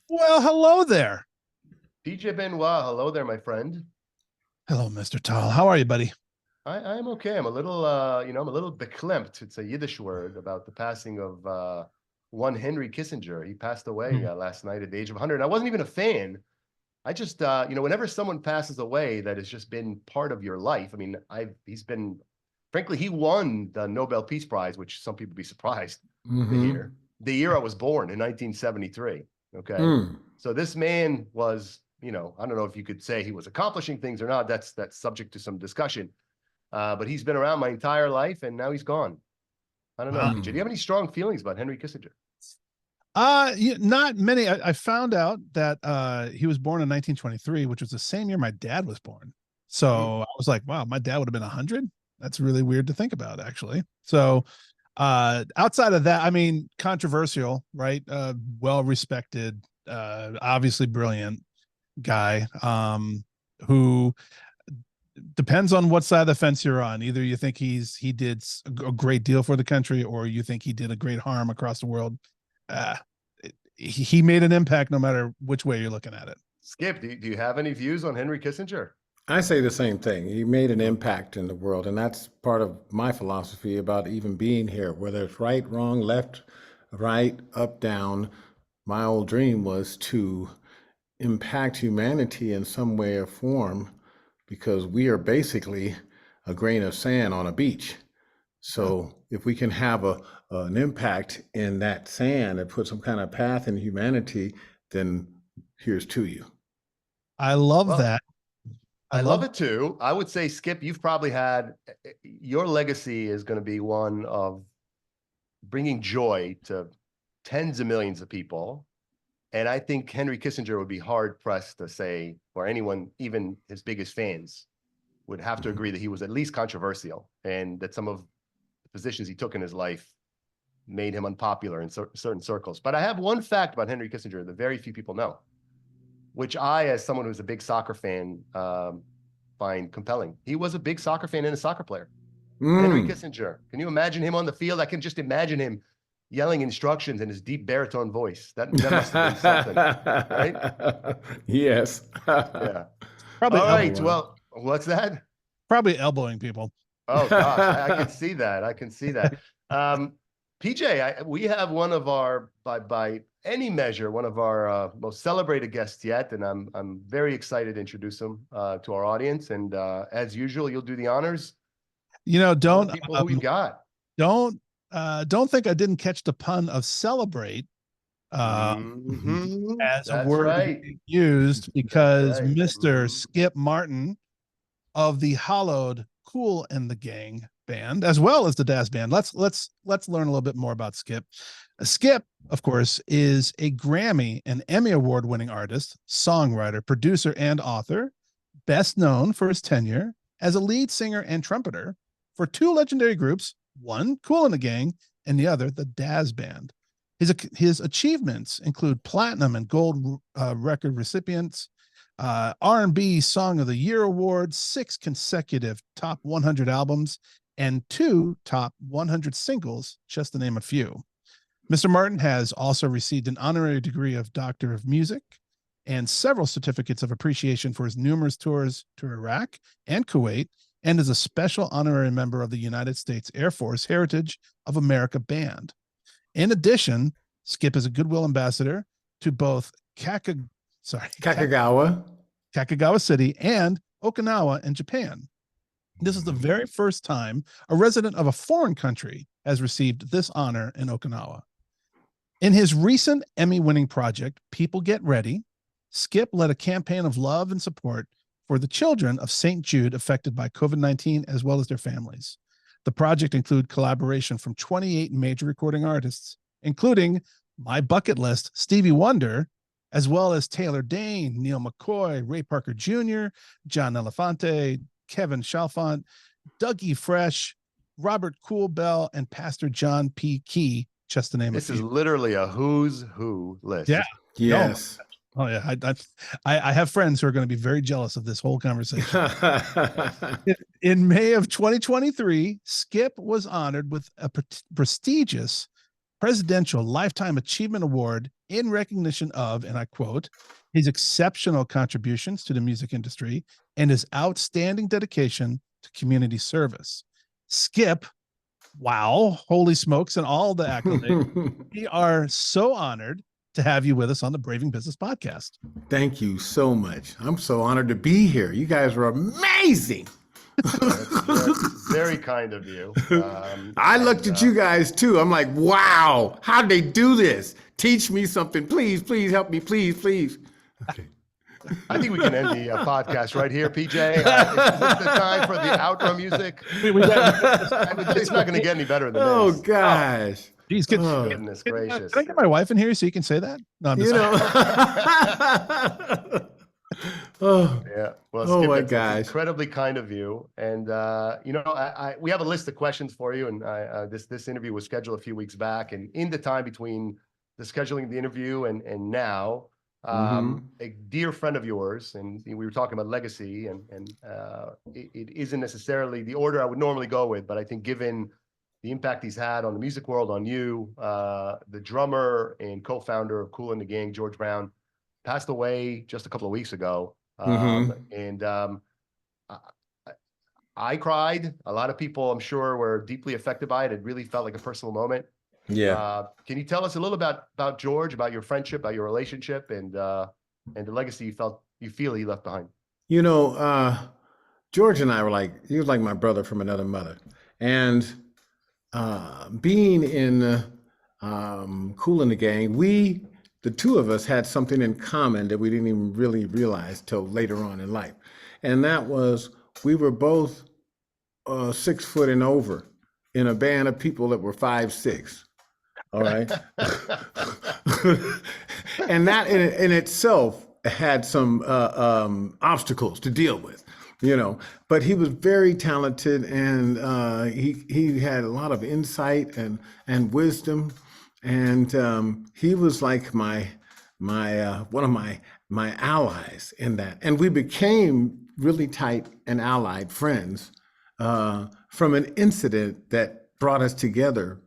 Well, hello there. PJ Benoit, hello there, my friend. Hello, Mr. Tall. How are you, buddy? I'm okay. I'm a little, I'm a little beklempt. It's a Yiddish word about the passing of one Henry Kissinger. He passed away Hmm. last night at the age of 100. I wasn't even a fan. I just, whenever someone passes away that has just been part of your life. I mean, he's been, frankly, he won the Nobel Peace Prize, which some people be surprised to Mm-hmm. hear. The year I was born in 1973. Okay. Mm. So this man was, I don't know if you could say he was accomplishing things or not. That's subject to some discussion. But he's been around my entire life and now he's gone. I don't know, Wow. PJ. Do you have any strong feelings about Henry Kissinger? Not many. I found out that he was born in 1923, which was the same year my dad was born. Hmm. So I was like, wow, my dad would have been 100. That's really weird to think about, actually. So outside of that, I mean, controversial, right? Well respected, obviously brilliant guy, who depends on what side of the fence you're on. Either you think he did a great deal for the country, or you think he did a great harm across the world. Uh, he made an impact no matter which way you're looking at it. Skip, do you have any views on Henry Kissinger? I say the same thing. He made an impact in the world, and that's part of my philosophy about even being here, whether it's right, wrong, left, right, up, down. My old dream was to impact humanity in some way or form because we are basically a grain of sand on a beach. So if we can have an impact in that sand and put some kind of path in humanity, then here's to you. I love Well, that. I love it too. I would say, Skip, you've probably had your legacy is going to be one of bringing joy to tens of millions of people. And I think Henry Kissinger would be hard pressed to say, or anyone, even his biggest fans, would have to agree that he was at least controversial and that some of the positions he took in his life made him unpopular in certain circles. But I have one fact about Henry Kissinger that very few people know, which I, as someone who's a big soccer fan, find compelling. He was a big soccer fan and a soccer player. Henry Mm. Kissinger. Can you imagine him on the field? I can just imagine him yelling instructions in his deep baritone voice. That must have been something, right? Yes. Yeah. Probably All Oh, right. wow. Well, what's that? probably elbowing people. Oh gosh, I can see that. I can see that. Um, PJ, we have one of our, by any measure, one of our most celebrated guests yet, and I'm very excited to introduce him to our audience. And as usual, you'll do the honors. You know, Tell the people who we got. don't don't think I didn't catch the pun of celebrate as a That's word right. used, That's because right. Mr. Skip Martin of the hallowed Kool and the Gang band, as well as the Dazz band. Let's learn a little bit more about Skip. Skip, of course, is a Grammy and Emmy Award-winning artist, songwriter, producer, and author, best known for his tenure as a lead singer and trumpeter for two legendary groups, one Kool and the Gang and the other the Dazz band. His achievements include platinum and gold record recipients, R&B Song of the Year awards, 6 consecutive top 100 albums, and 2 top 100 singles, just to name a few. Mr. Martin has also received an honorary degree of Doctor of Music and several certificates of appreciation for his numerous tours to Iraq and Kuwait, and is a special honorary member of the United States Air Force Heritage of America Band. In addition, Skip is a Goodwill Ambassador to both Kakagawa. Kakagawa City and Okinawa in Japan. This is the very first time a resident of a foreign country has received this honor in Okinawa. In his recent Emmy-winning project, People Get Ready, Skip led a campaign of love and support for the children of St. Jude affected by COVID-19, as well as their families. The project included collaboration from 28 major recording artists, including my bucket list, Stevie Wonder, as well as Taylor Dane, Neil McCoy, Ray Parker Jr., John Elefante, Kevin Chalfant, Dougie Fresh, Robert Coolbell, and Pastor John P. Key, just to name a few. This is literally a who's who list. Yeah. Yes. Oh yeah, I have friends who are going to be very jealous of this whole conversation. In May of 2023, Skip was honored with a prestigious Presidential Lifetime Achievement Award in recognition of, and I quote, his exceptional contributions to the music industry and his outstanding dedication to community service. Skip, wow, holy smokes, and all the accolades. We are so honored to have you with us on the Braving Business podcast. Thank you so much. I'm so honored to be here. You guys are amazing. That's very kind of you. I looked at you guys too. I'm like, wow, how did they do this? Teach me something. Please, please help me. Please, please. Okay. I think we can end the podcast right here, PJ. Is this the time for the outro music? It's not going to get any better than this. Oh, gosh. Geez, goodness gracious. Can I get my wife in here so you can say that? No, I'm just Oh, yeah. Well, oh Skip, my that's gosh. incredibly kind of you. And we have a list of questions for you. And this interview was scheduled a few weeks back. And in the time between the scheduling of the interview and now, a dear friend of yours, and we were talking about legacy, and it isn't necessarily the order I would normally go with, but I think given the impact he's had on the music world, on you, the drummer and co-founder of Kool and the Gang, George Brown, passed away just a couple of weeks ago. And I cried. A lot of people, I'm sure, were deeply affected by it. It really felt like a personal moment. Yeah. Can you tell us a little about George, about your friendship, about your relationship, and the legacy you feel he left behind? You know, George and I were like, he was like my brother from another mother. And being in Kool and the Gang, the two of us had something in common that we didn't even really realize till later on in life. And that was, we were both 6 foot and over in a band of people that were 5'6". All right. And that in itself had some obstacles to deal with, you know, but he was very talented, and he had a lot of insight and wisdom. And he was like my one of my allies in that. And we became really tight and allied friends from an incident that brought us together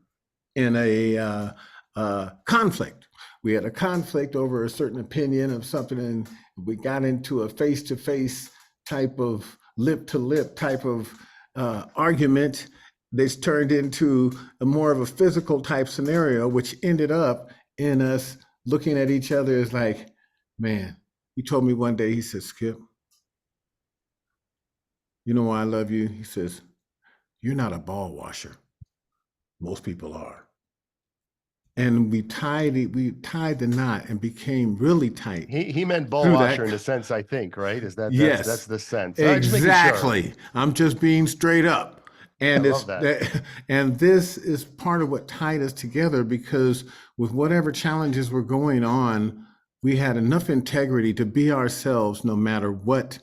in a conflict. We had a conflict over a certain opinion of something, and we got into a face-to-face type of lip-to-lip type of argument. This turned into a more of a physical type scenario, which ended up in us looking at each other as like, man, he told me one day, he said, Skip, you know why I love you? He says, you're not a ball washer. Most people are. And we tied the knot and became really tight. He meant ball washer in a sense, I think, right? Yes. That's the sense. Exactly. Sure. I'm just being straight up. And and this is part of what tied us together, because with whatever challenges were going on, we had enough integrity to be ourselves no matter what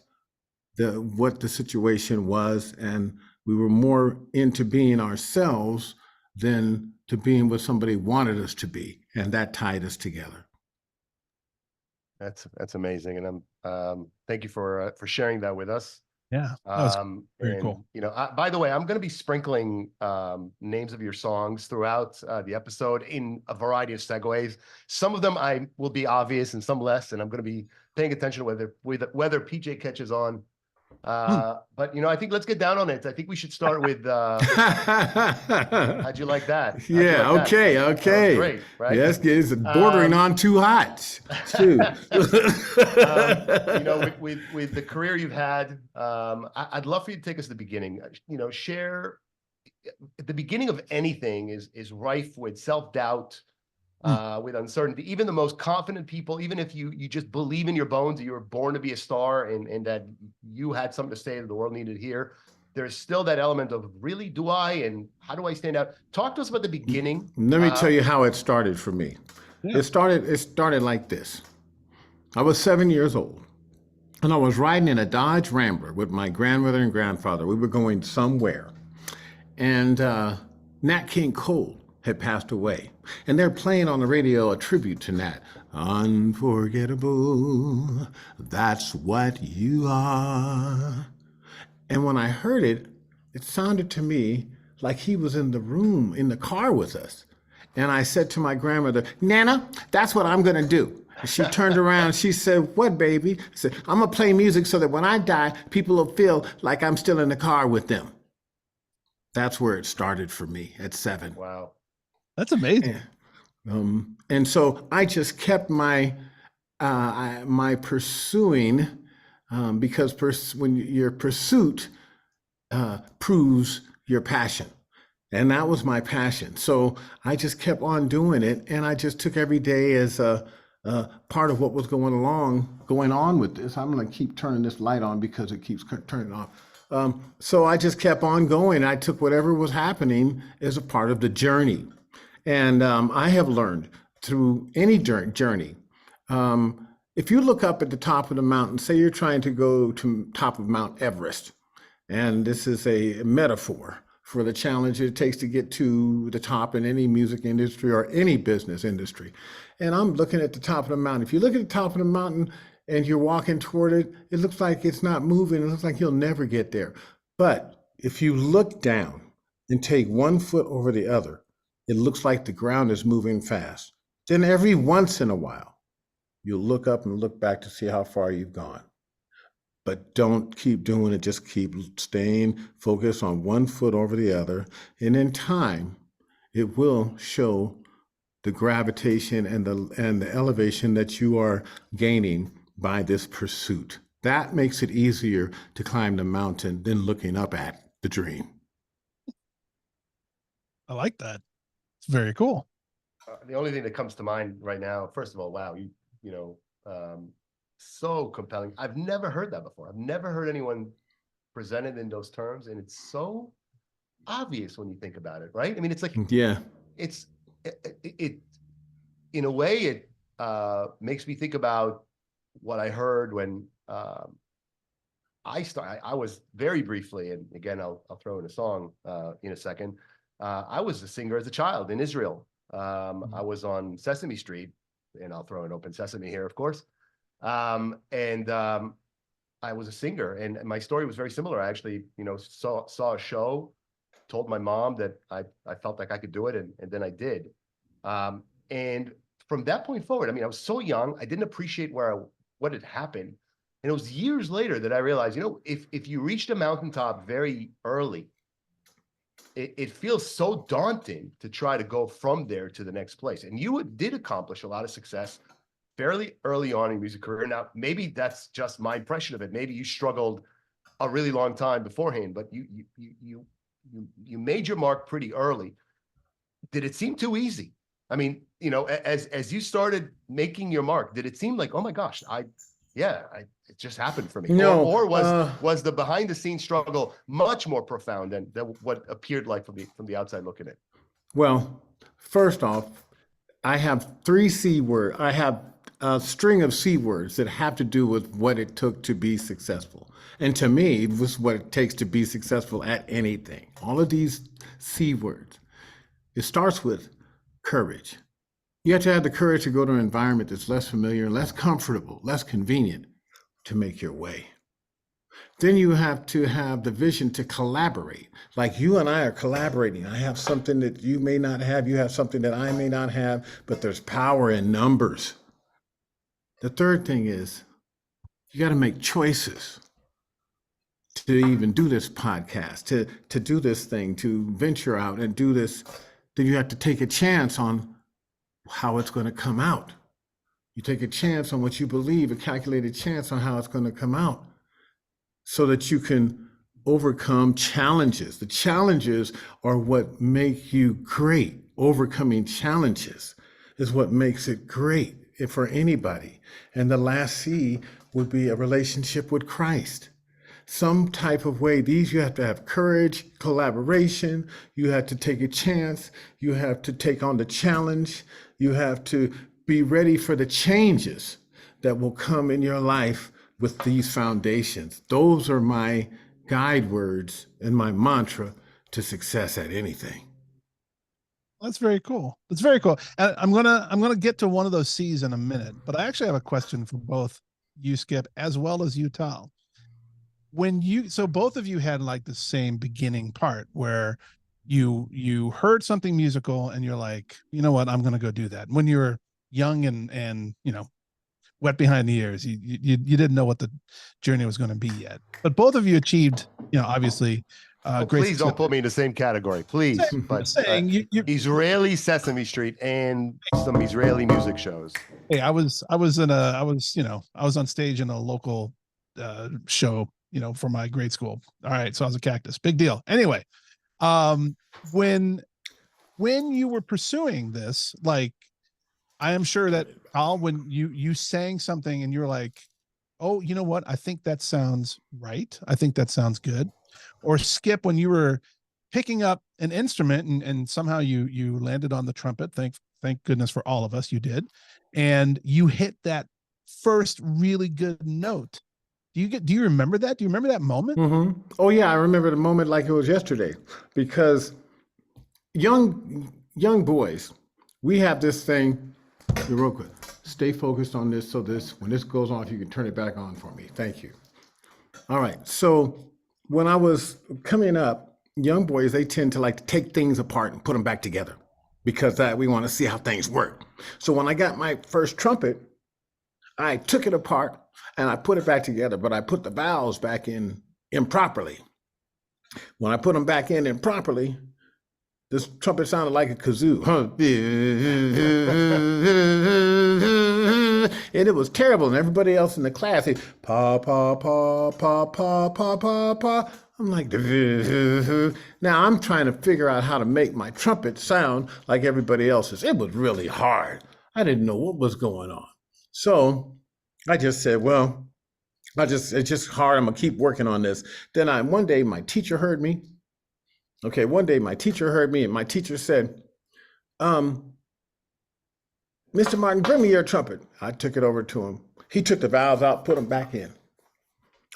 the situation was. And we were more into being ourselves than to being what somebody wanted us to be. And that tied us together. That's amazing. And I'm thank you for sharing that with us. Yeah, that was very cool. You know, by the way, I'm going to be sprinkling names of your songs throughout the episode in a variety of segues. Some of them I will be obvious, and some less. And I'm going to be paying attention to whether PJ catches on. But you know, I think let's get down on it. I think we should start with how'd you like that? Yeah, like okay, that? okay. Great, right? Yes, it's bordering on too hot. Too. You know, with the career you've had, I'd love for you to take us to the beginning. You know, share at the beginning of anything is rife with self-doubt, with uncertainty. Even the most confident people, even if you just believe in your bones that you were born to be a star and that you had something to say that the world needed to hear, there's still that element of, really, do I, and how do I stand out? Talk to us about the beginning. Let me tell you how it started for me. Yeah. It started like this. I was 7 years old, and I was riding in a Dodge Rambler with my grandmother and grandfather. We were going somewhere, and Nat King Cole had passed away. And they're playing on the radio a tribute to Nat. Unforgettable, that's what you are. And when I heard it, it sounded to me like he was in the room, in the car with us. And I said to my grandmother, Nana, that's what I'm going to do. And she turned around, she said, what, baby? I said, I'm going to play music so that when I die, people will feel like I'm still in the car with them. That's where it started for me at 7. Wow. That's amazing. And so I just kept my pursuing, because when your pursuit proves your passion. And that was my passion. So I just kept on doing it. And I just took every day as a part of what was going on with this. I'm going to keep turning this light on because it keeps turning off. So I just kept on going. I took whatever was happening as a part of the journey. And I have learned through any journey, if you look up at the top of the mountain, say you're trying to go to top of Mount Everest, and this is a metaphor for the challenge it takes to get to the top in any music industry or any business industry. And I'm looking at the top of the mountain. If you look at the top of the mountain and you're walking toward it, it looks like it's not moving. It looks like you'll never get there. But if you look down and take one foot over the other, it looks like the ground is moving fast. Then every once in a while, you'll look up and look back to see how far you've gone. But don't keep doing it. Just keep staying focused on one foot over the other. And in time, it will show the gravitation and the elevation that you are gaining by this pursuit. That makes it easier to climb the mountain than looking up at the dream. I like that. It's very cool. The only thing that comes to mind right now, first of all, wow, so compelling. I've never heard that before. I've never heard anyone present it in those terms, and it's so obvious when you think about it, right? I mean, it's like, yeah, it in a way, it makes me think about what I heard when I was very briefly, and again, I'll throw in a song in a second. I was a singer as a child in Israel. I was on Sesame Street, and I'll throw an Open Sesame here, of course. I was a singer, and my story was very similar. I actually, saw a show, told my mom that I felt like I could do it, and then I did. And from that point forward, I mean, I was so young, I didn't appreciate what had happened. And it was years later that I realized, if you reached a mountaintop very early, it feels so daunting to try to go from there to the next place. And you did accomplish a lot of success fairly early on in your music career. Now, maybe that's just my impression of it. Maybe you struggled a really long time beforehand, but you made your mark pretty early. Did it seem too easy? I mean, as you started making your mark, did it seem like, oh my gosh, it just happened for me? No, or was the behind the scenes struggle much more profound than what appeared like from the outside looking in? Well, first off, I have 3 C words. I have a string of C words that have to do with what it took to be successful. And to me, it was what it takes to be successful at anything. All of these C words. It starts with courage. You have to have the courage to go to an environment that's less familiar, less comfortable, less convenient to make your way. Then you have to have the vision to collaborate. Like you and I are collaborating. I have something that you may not have. You have something that I may not have, but there's power in numbers. The third thing is you got to make choices to even do this podcast, to do this thing, to venture out and do this. Then you have to take a chance on how it's going to come out. You take a chance on what you believe, a calculated chance on how it's going to come out, so that you can overcome challenges. The challenges are what make you great. Overcoming challenges is what makes it great for anybody. And the last C would be a relationship with Christ. Some type of way. These, you have to have courage, collaboration. You have to take a chance. You have to take on the challenge. You have to be ready for the changes that will come in your life with these foundations. Those are my guide words and my mantra to success at anything. That's very cool. That's very cool. And I'm gonna get to one of those C's in a minute, but I actually have a question for both you, Skip, as well as you, Tal. So both of you had like the same beginning part where you heard something musical and you're like, you know what, I'm going to go do that. When you're young and wet behind the ears, you didn't know what the journey was going to be yet. But both of you achieved, obviously, great please don't success. put me in the same category, please. But saying Israeli Sesame Street and some Israeli music shows. Hey, I was on stage in a local show, for my grade school. All right, so I was a cactus. Big deal. Anyway, when you were pursuing this, like, I am sure that when you sang something and you're like, oh, you know what? I think that sounds right. I think that sounds good. Or Skip, when you were picking up an instrument and somehow you landed on the trumpet. Thank goodness for all of us, you did. And you hit that first really good note. Do you remember that? Do you remember that moment? Mm-hmm. Oh yeah, I remember the moment like it was yesterday, because young boys, we have this thing. Real quick, stay focused on this. So when this goes on, if you can turn it back on for me, thank you. All right. So when I was coming up, young boys, they tend to like to take things apart and put them back together because we want to see how things work. So when I got my first trumpet, I took it apart and I put it back together, but I put the valves back in improperly. When I put them back in improperly, this trumpet sounded like a kazoo. And it was terrible. And everybody else in the class, pa, pa, pa, pa, pa, pa, pa, pa. I'm like, now I'm trying to figure out how to make my trumpet sound like everybody else's. It was really hard. I didn't know what was going on. So I just said, well, it's just hard. I'm gonna keep working on this. Then one day my teacher heard me. Okay, one day my teacher heard me and my teacher said, Mr. Martin, bring me your trumpet. I took it over to him. He took the valves out, put them back in.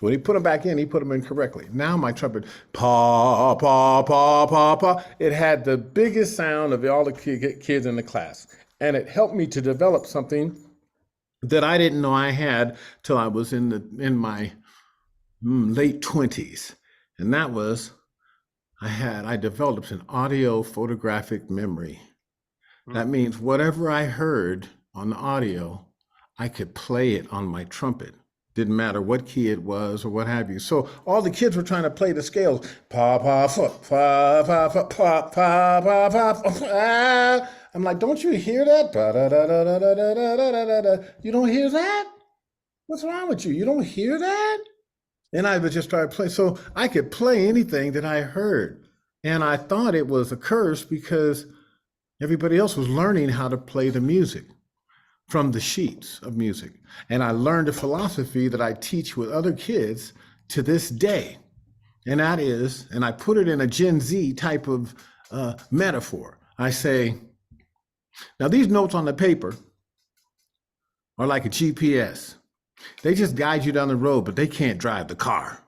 When he put them back in, he put them in correctly. Now my trumpet, pa, pa, pa, pa, pa. It had the biggest sound of all the kids in the class. And it helped me to develop something that I didn't know I had till I was in my late 20s. And that was, I developed an audio photographic memory. That means whatever I heard on the audio, I could play it on my trumpet. Didn't matter what key it was or what have you. So all the kids were trying to play the scales. Pa, pa, fa, pa, pa, pa, pa, pa, pa, pa, pa. I'm like, don't you hear that? Da, da, da, da, da, da, da, da, da. You don't hear that? What's wrong with you? You don't hear that? And I would just start playing. So I could play anything that I heard. And I thought it was a curse because everybody else was learning how to play the music from the sheets of music. And I learned a philosophy that I teach with other kids to this day. And that is, and I put it in a Gen Z type of metaphor. I say, now these notes on the paper are like a GPS. They just guide you down the road, but they can't drive the car.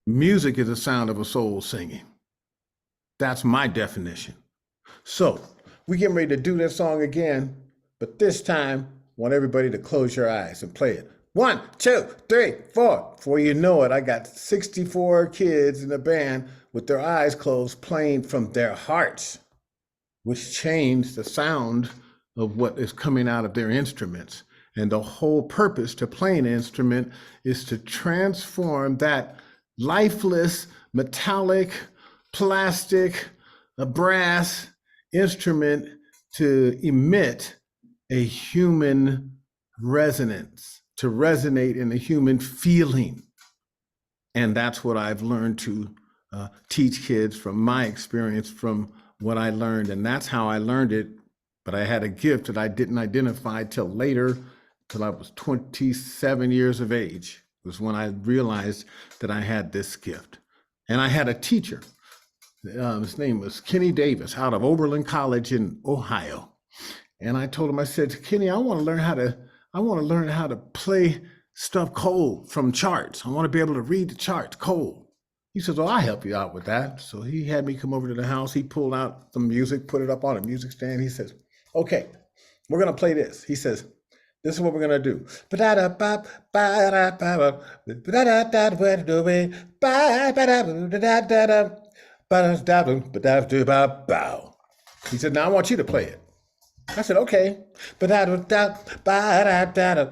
Music is the sound of a soul singing. That's my definition. So we getting ready to do this song again, but this time, I want everybody to close your eyes and play it. 1, 2, 3, 4. Before you know it, I got 64 kids in the band with their eyes closed playing from their hearts, which changed the sound of what is coming out of their instruments. And the whole purpose to play an instrument is to transform that lifeless, metallic, plastic, brass instrument to emit a human resonance, to resonate in a human feeling. And that's what I've learned to teach kids from my experience, from what I learned. And that's how I learned it. But I had a gift that I didn't identify till later, till I was 27 years of age, was when I realized that I had this gift. And I had a teacher. His name was Kenny Davis out of Oberlin College in Ohio. And I told him, I said, Kenny, I want to learn how to play stuff cold from charts. I want to be able to read the charts cold. He says, well, I'll help you out with that. So he had me come over to the house. He pulled out some music, put it up on a music stand. He says, okay, we're going to play this. He says, this is what we're going to do. Ba-da-da-da-ba-da-da-ba-bow. He said, now I want you to play it. I said, okay. Ba-da-da-da-ba-da-da-da.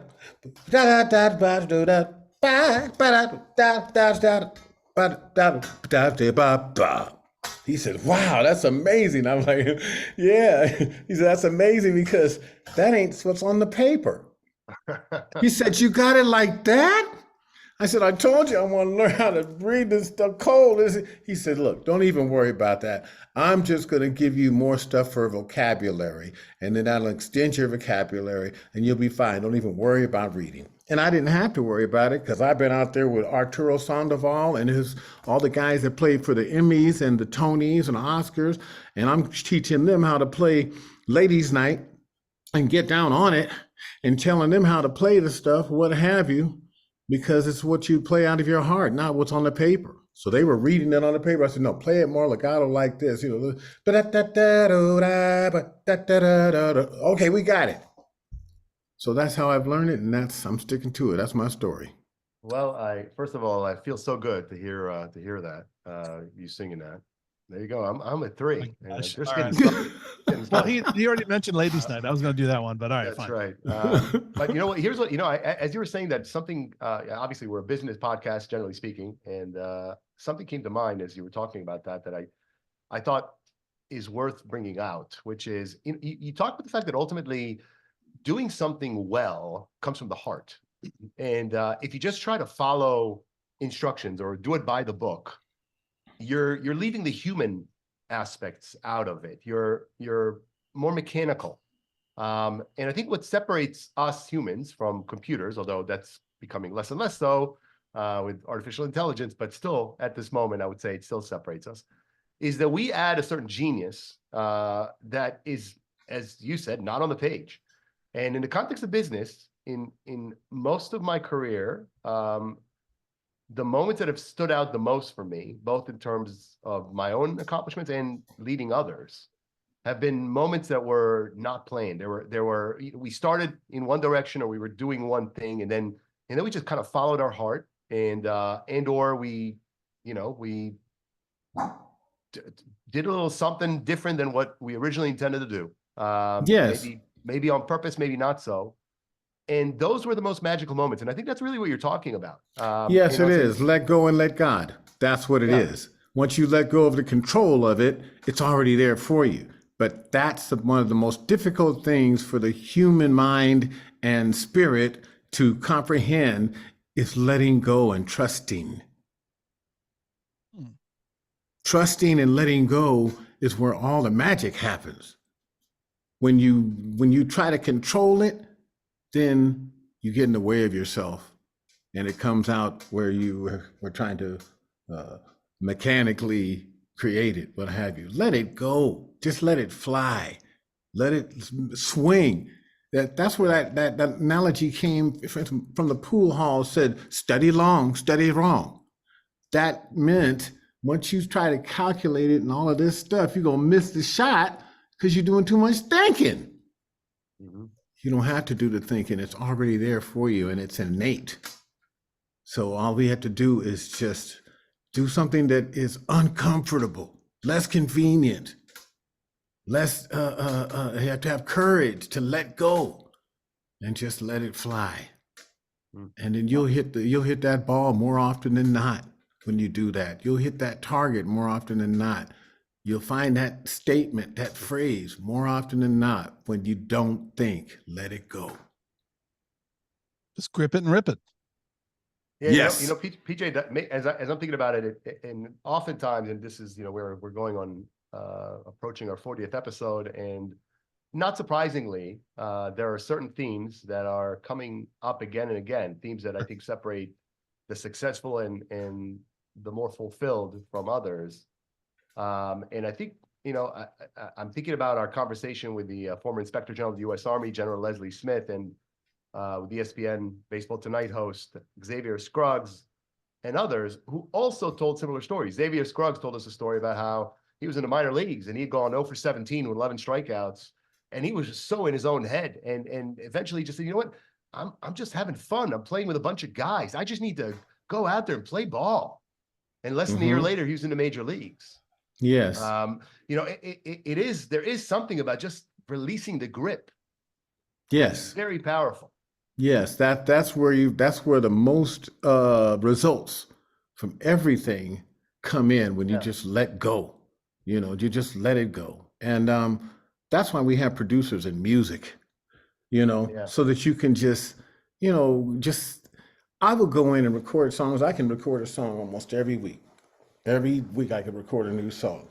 Ba-da-da-da-ba-da-da. Ba-da-da-da-da-da-da-da-da-da-ba-bow. He said, wow, that's amazing. I'm like, yeah. He said, that's amazing because that ain't what's on the paper. He said, you got it like that? I said, I told you I want to learn how to read this stuff cold. He said, look, don't even worry about that. I'm just going to give you more stuff for vocabulary, and then that'll extend your vocabulary, and you'll be fine. Don't even worry about reading. And I didn't have to worry about it because I've been out there with Arturo Sandoval and all the guys that played for the Emmys and the Tonys and the Oscars, and I'm teaching them how to play Ladies' Night and get down on it and telling them how to play the stuff, what have you, because it's what you play out of your heart, not what's on the paper. So they were reading it on the paper. I said, no, play it more legato like this. Okay, we got it. So that's how I've learned it, and I'm sticking to it. That's my story. Well, first of all, I feel so good to hear that you singing that. There you go. I'm at 3. Oh Just right. getting Well, he already mentioned Ladies' Night. I was going to do that one, but all right, That's fine. right. But you know what? Here's what, as you were saying that something, obviously we're a business podcast, generally speaking, and something came to mind as you were talking about that I thought is worth bringing out, which is you talk about the fact that ultimately doing something well comes from the heart. And if you just try to follow instructions or do it by the book, you're leaving the human aspects out of it. You're more mechanical. And I think what separates us humans from computers, although that's becoming less and less so with artificial intelligence, but still at this moment, I would say it still separates us, is that we add a certain genius that is, as you said, not on the page. And in the context of business, in most of my career, the moments that have stood out the most for me, both in terms of my own accomplishments and leading others, have been moments that were not planned. We started in one direction, or we were doing one thing, and then we just kind of followed our heart, or we did a little something different than what we originally intended to do. Yes. Maybe on purpose, maybe not so. And those were the most magical moments. And I think that's really what you're talking about. Yes, it is. Let go and let God. That's what it is. Once you let go of the control of it, it's already there for you. But that's one of the most difficult things for the human mind and spirit to comprehend, is letting go and trusting. Trusting and letting go is where all the magic happens. When you try to control it, then you get in the way of yourself, and it comes out where you were trying to mechanically create it, what have you. Let it go. Just let it fly. Let it swing. That's where that analogy came from. The pool hall said, study long, study wrong. That meant once you try to calculate it and all of this stuff, you're going to miss the shot because you're doing too much thinking. Mm-hmm. You don't have to do the thinking. It's already there for you, and it's innate. So all we have to do is just do something that is uncomfortable, less convenient, less, you have to have courage to let go and just let it fly. And then you'll hit that ball more often than not when you do that. You'll hit that target more often than not. You'll find that statement, that phrase, more often than not when you don't think. Let it go. Just grip it and rip it. Yeah, yes. PJ, as I'm thinking about it, and oftentimes, and this is, where we're going on, approaching our 40th episode, and not surprisingly, there are certain themes that are coming up again and again, themes that I think separate the successful and the more fulfilled from others. And I think, I'm thinking about our conversation with the former Inspector General of the U.S. Army, General Leslie Smith, and with ESPN Baseball Tonight host Xavier Scruggs, and others who also told similar stories. Xavier Scruggs told us a story about how he was in the minor leagues and he'd gone 0 for 17 with 11 strikeouts, and he was just so in his own head. And eventually just said, you know what? I'm just having fun. I'm playing with a bunch of guys. I just need to go out there and play ball. And less than a year later, he was in the major leagues. Yes. There is something about just releasing the grip. Yes. Very powerful. Yes. That's where the most results from everything come in, when you just let go. You just let it go. And that's why we have producers in music, so that you can just, I will go in and record songs. I can record a song almost every week. Every week I can record a new song,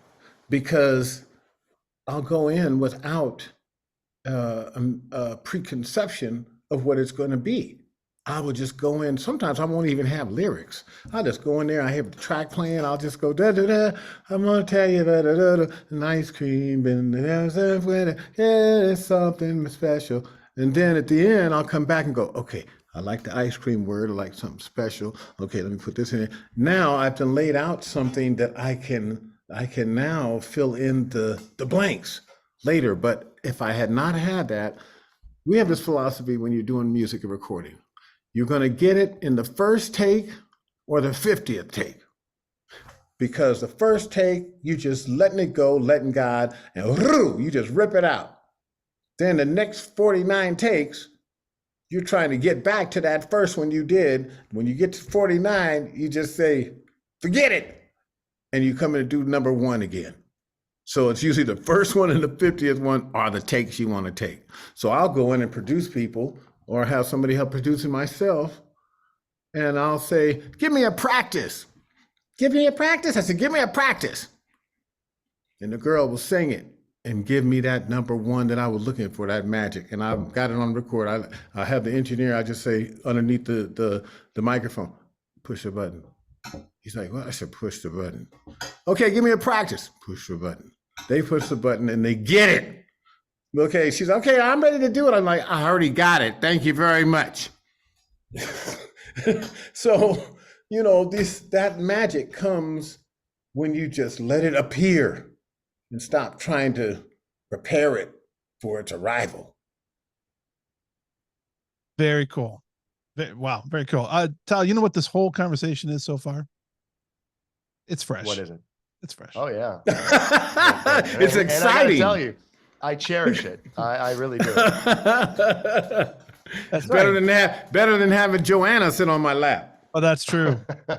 because I'll go in without a preconception of what it's going to be. I will just go in. Sometimes I won't even have lyrics. I'll just go in there. I have the track playing. I'll just go da da da. I'm gonna tell you da da da da. An ice cream and it's something special. And then at the end, I'll come back and go, okay, I like the ice cream word. I like something special. Okay, let me put this in there. Now I've done laid out something that I can now fill in the blanks later. But if I had not had that, we have this philosophy when you're doing music and recording. You're going to get it in the first take or the 50th take. Because the first take, you just letting it go, letting God, and you just rip it out. Then the next 49 takes, you're trying to get back to that first one you did. When you get to 49, you just say, forget it. And you come in and do number 1 again. So it's usually the first one and the 50th one are the takes you want to take. So I'll go in and produce people, or have somebody help producing myself. And I'll say, give me a practice. Give me a practice. I said, give me a practice. And the girl will sing it and give me that number 1 that I was looking for, that magic. And I've got it on record. I have the engineer, I just say underneath the microphone, push the button. He's like, well, I should push the button. Okay, give me a practice. Push the button. They push the button and they get it. Okay, she's okay, I'm ready to do it. I'm like, I already got it. Thank you very much. So, that magic comes when you just let it appear and stop trying to prepare it for its arrival. Very cool. Wow, very cool. Tal, you know what this whole conversation is so far? It's fresh. What is it? It's fresh. Oh, yeah. It's exciting. And I gotta tell you, I cherish it. I really do. That's better right. Better than having Joanna sit on my lap. Oh, that's true. All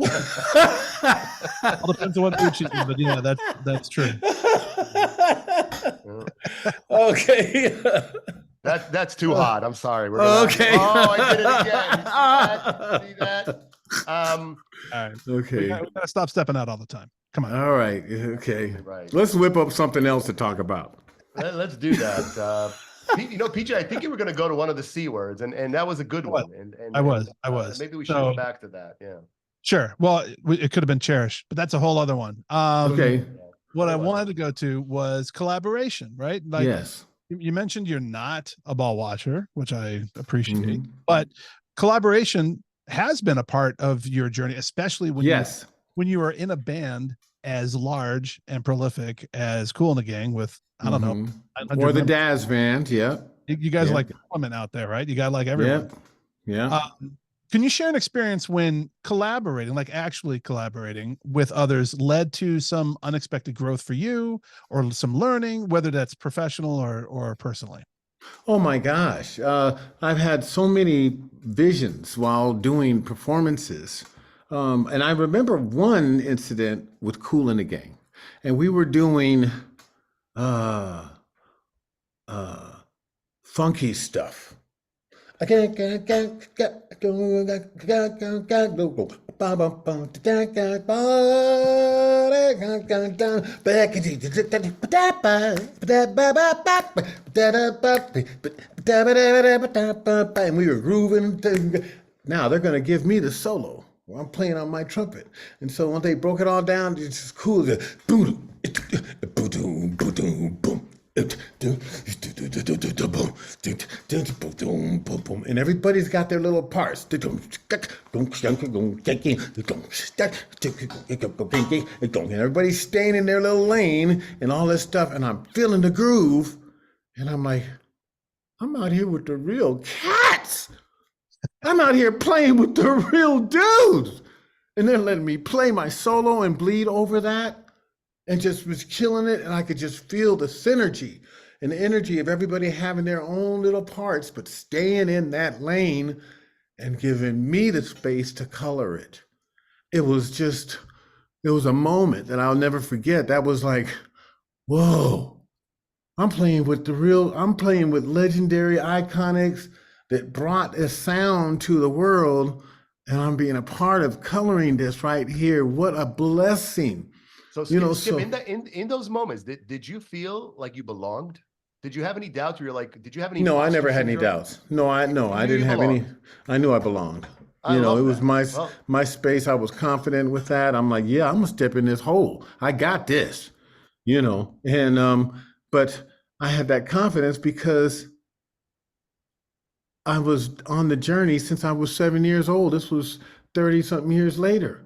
depends on what mood she's in, but yeah, that's true. Okay. That's too hot. I'm sorry. Okay. I did it again. See that? All right. Okay. We gotta stop stepping out all the time. Come on. All right. Okay. Right. Let's whip up something else to talk about. Let's do that. PJ, I think you were going to go to one of the C words, and that was a good one. And I was. Maybe we should go back to that. Yeah. Sure. Well, it could have been cherish, but that's a whole other one. Okay. What I wanted to go to was collaboration, right? Like, yes. You mentioned you're not a ball watcher, which I appreciate, but collaboration has been a part of your journey, especially when you were in a band as large and prolific as Kool and the Gang with, I don't know. Or the Dazz band, yeah. You guys are like the element out there, right? You got like everyone. Yeah. Can you share an experience when collaborating, like actually collaborating with others, led to some unexpected growth for you or some learning, whether that's professional or personally? Oh my gosh. I've had so many visions while doing performances. And I remember one incident with Kool and the Gang, and we were doing funky stuff. And we were grooving. Now they're going to give me the solo. Well, I'm playing on my trumpet. And so when they broke it all down, it's just cool. Boom, boom, boom. And everybody's got their little parts. And everybody's staying in their little lane and all this stuff. And I'm feeling the groove. And I'm like, I'm out here with the real cats. I'm out here playing with the real dudes. And they're letting me play my solo and bleed over that. and just was killing it. And I could just feel the synergy and the energy of everybody having their own little parts, but staying in that lane and giving me the space to color it. It was a moment that I'll never forget. That was like, whoa, I'm playing with legendary iconics that brought a sound to the world, and I'm being a part of coloring this right here. What a blessing. So Skip, in those moments, did you feel like you belonged? Did you have any doubts? Where you're like, did you have any? No, I imposter never had any syndrome? doubts. No, I didn't have any. I knew I belonged. I It love was that. my space. I was confident with that. I'm like, yeah, I'm gonna step in this hole. I got this, and but I had that confidence because I was on the journey since I was 7 years old. This was 30 something years later.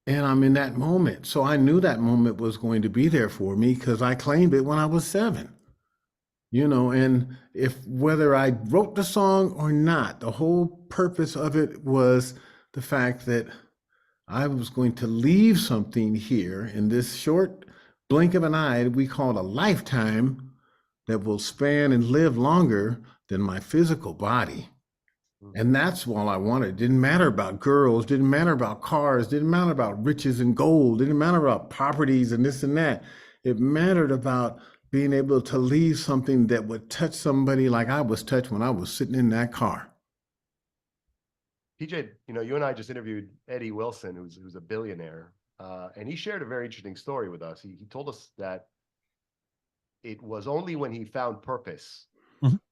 And I'm in that moment. So I knew that moment was going to be there for me because I claimed it when I was 7. And whether I wrote the song or not, the whole purpose of it was the fact that I was going to leave something here in this short blink of an eye we call a lifetime that will span and live longer than my physical body. And that's all I wanted. It didn't matter about girls, didn't matter about cars, didn't matter about riches and gold, didn't matter about properties and this and that. It mattered about being able to leave something that would touch somebody like I was touched when I was sitting in that car. PJ, you and I just interviewed Eddie Wilson, who's a billionaire, and he shared a very interesting story with us. He told us that it was only when he found purpose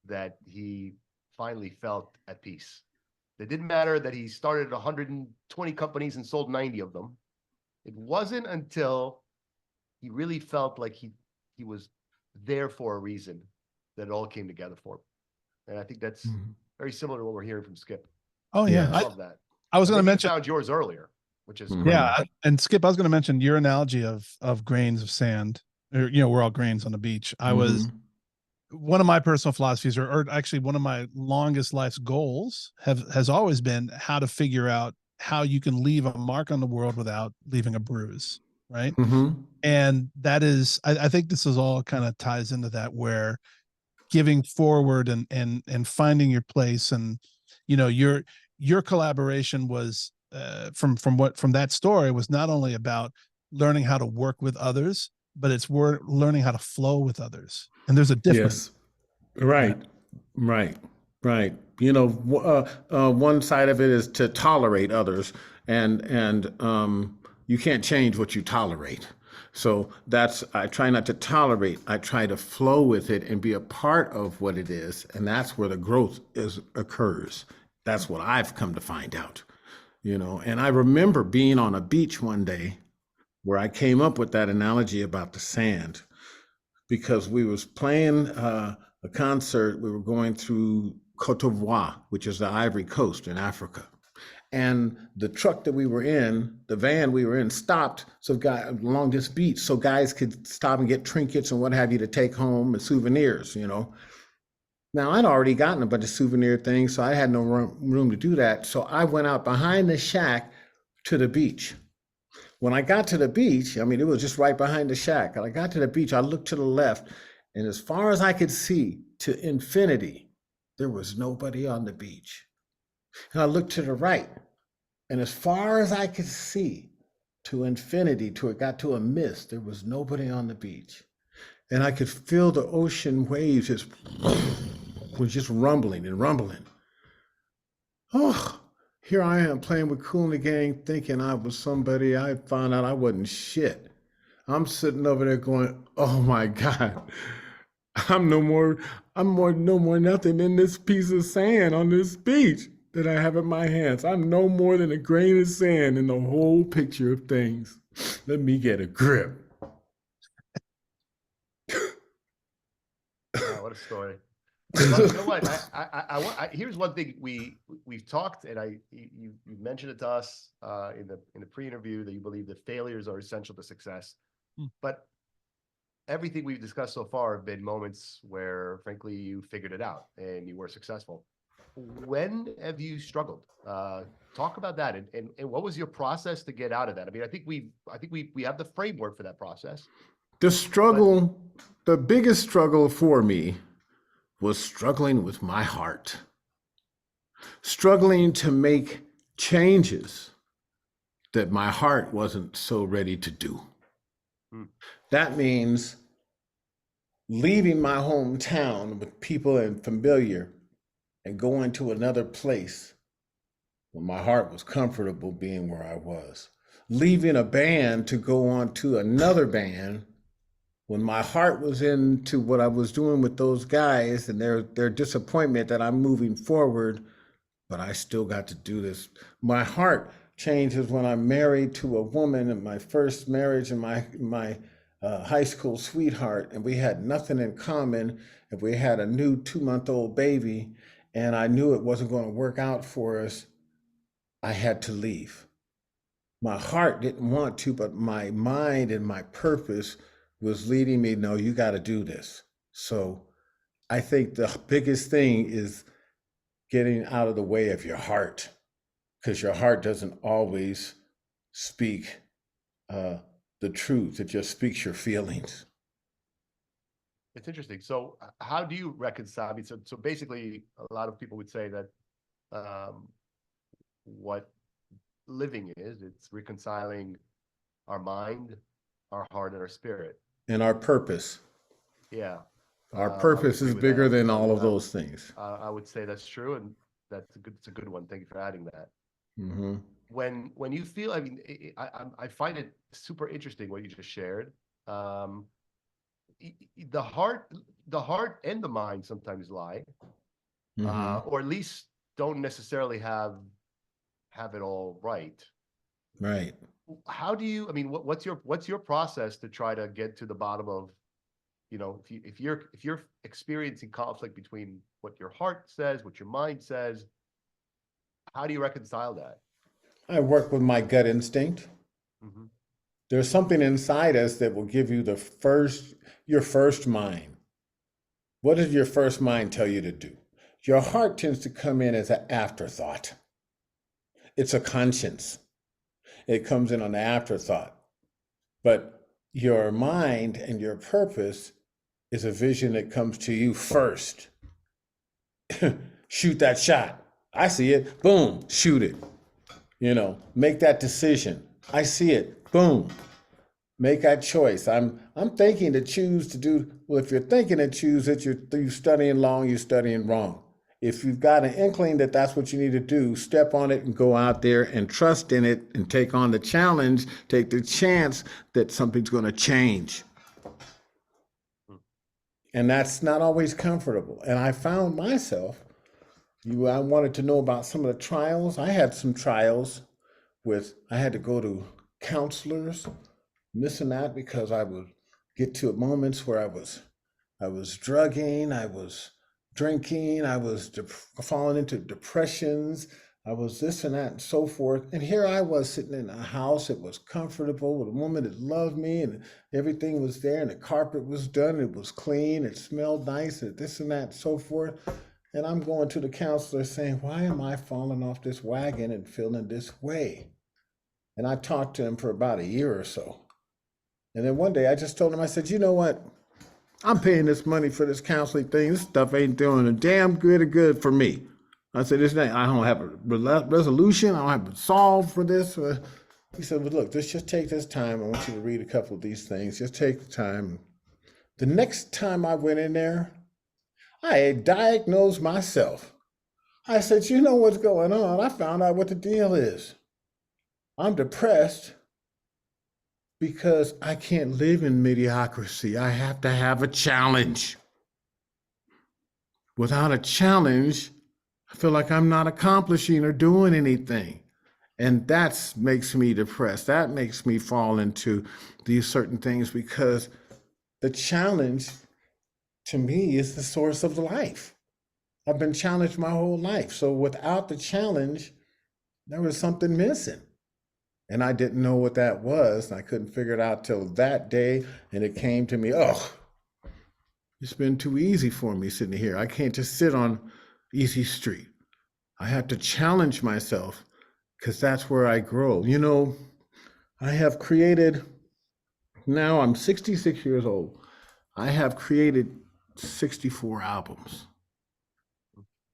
that he finally felt at peace. It didn't matter that he started 120 companies and sold 90 of them. It wasn't until he really felt like he was there for a reason that it all came together for him. And I think that's very similar to what we're hearing from Skip. Oh yeah, I love that. I was going to mention, you found yours earlier, which is yeah. And Skip, I was going to mention your analogy of grains of sand. Or, we're all grains on the beach. I was one of my personal philosophies, or actually one of my longest life's goals, has always been how to figure out how you can leave a mark on the world without leaving a bruise, right? And that is, I think this is all kind of ties into that, where giving forward and finding your place, and your collaboration was from that story was not only about learning how to work with others, but it's learning how to flow with others. And there's a difference. Yes. Right. One side of it is to tolerate others, and you can't change what you tolerate. So I try not to tolerate. I try to flow with it and be a part of what it is, and that's where the growth occurs. That's what I've come to find out. And I remember being on a beach one day where I came up with that analogy about the sand, because we was playing a concert. We were going through Côte d'Ivoire, which is the Ivory Coast in Africa. And the truck that we were in, the van we were in, stopped along this beach so guys could stop and get trinkets and what have you to take home and souvenirs, Now, I'd already gotten a bunch of souvenir things, so I had no room to do that. So I went out behind the shack to the beach. When I got to the beach, it was just right behind the shack. And I got to the beach, I looked to the left, and as far as I could see to infinity, there was nobody on the beach. And I looked to the right, and as far as I could see to infinity, till it got to a mist, there was nobody on the beach. And I could feel the ocean waves just rumbling and rumbling. Oh, here I am playing with Kool and the gang, thinking I was somebody. I found out I wasn't shit. I'm sitting over there going, oh my God, I'm no more nothing than this piece of sand on this beach that I have in my hands. I'm no more than a grain of sand in the whole picture of things. Let me get a grip. Wow, what a story. Well, you know what? Here's one thing we've talked, and you mentioned it to us in the pre-interview, that you believe that failures are essential to success. But everything we've discussed so far have been moments where, frankly, you figured it out and you were successful. when have you struggled? Talk about that, and what was your process to get out of that? I mean, I think we have the framework for that process. The struggle, the biggest struggle for me was struggling with my heart, struggling to make changes that my heart wasn't so ready to do. That means leaving my hometown with people and familiar and going to another place when my heart was comfortable being where I was. Leaving a band to go on to another band when my heart was into what I was doing with those guys and their disappointment that I'm moving forward, but I still got to do this. My heart changes when I'm married to a woman in my first marriage and my high school sweetheart, and we had nothing in common, and we had a new 2-month-old baby, and I knew it wasn't going to work out for us. I had to leave. My heart didn't want to, but my mind and my purpose was leading me, no, you got to do this. So I think the biggest thing is getting out of the way of your heart, because your heart doesn't always speak the truth. It just speaks your feelings. It's interesting. So how do you reconcile? I mean, so basically, a lot of people would say that what living is, it's reconciling our mind, our heart, and our spirit. And our purpose. Yeah. Our purpose is bigger than all of those things. I would say that's true, and it's a good one. Thank you for adding that. Mm-hmm. When you feel, I mean, I find it super interesting what you just shared. The heart and the mind sometimes lie, or at least don't necessarily have it all right. Right. How do you? I mean, what's your process to try to get to the bottom of, you know, if you're experiencing conflict between what your heart says, what your mind says, how do you reconcile that? I work with my gut instinct. Mm-hmm. There's something inside us that will give you your first mind. What does your first mind tell you to do? Your heart tends to come in as an afterthought. It's a conscience. It comes in on the afterthought. But your mind and your purpose is a vision that comes to you first. Shoot that shot. I see it. Boom, shoot it. You know, make that decision. I see it. Boom. Make that choice. I'm thinking to choose to do, well, if you're thinking to choose it, you're studying long, you're studying wrong. If you've got an inkling that that's what you need to do, step on it and go out there and trust in it and take on the challenge, take the chance that something's going to change. And that's not always comfortable. And I found myself, I wanted to know about some of the trials. I had some trials I had to go to counselors, this and that, because I would get to moments where I was drugging, I was drinking, I was falling into depressions, I was this and that and so forth. And here I was sitting in a house that was comfortable with a woman that loved me, and everything was there, and the carpet was done, it was clean, it smelled nice, and this and that and so forth. And I'm going to the counselor saying, why am I falling off this wagon and feeling this way? And I talked to him for about a year or so. And then one day I just told him, I said, you know what? I'm paying this money for this counseling thing. This stuff ain't doing a damn good for me. I said, I don't have a resolution. I don't have a solve for this. He said, well, look, just take this time. I want you to read a couple of these things. Just take the time. The next time I went in there, I had diagnosed myself. I said, you know what's going on? I found out what the deal is. I'm depressed because I can't live in mediocrity. I have to have a challenge. Without a challenge, I feel like I'm not accomplishing or doing anything. And that makes me depressed. That makes me fall into these certain things, because the challenge to me is the source of life. I've been challenged my whole life. So without the challenge, there was something missing. And I didn't know what that was. And I couldn't figure it out till that day. And it came to me, it's been too easy for me sitting here. I can't just sit on easy street. I have to challenge myself because that's where I grow. You know, I have created, now I'm 66 years old. I have created 64 albums.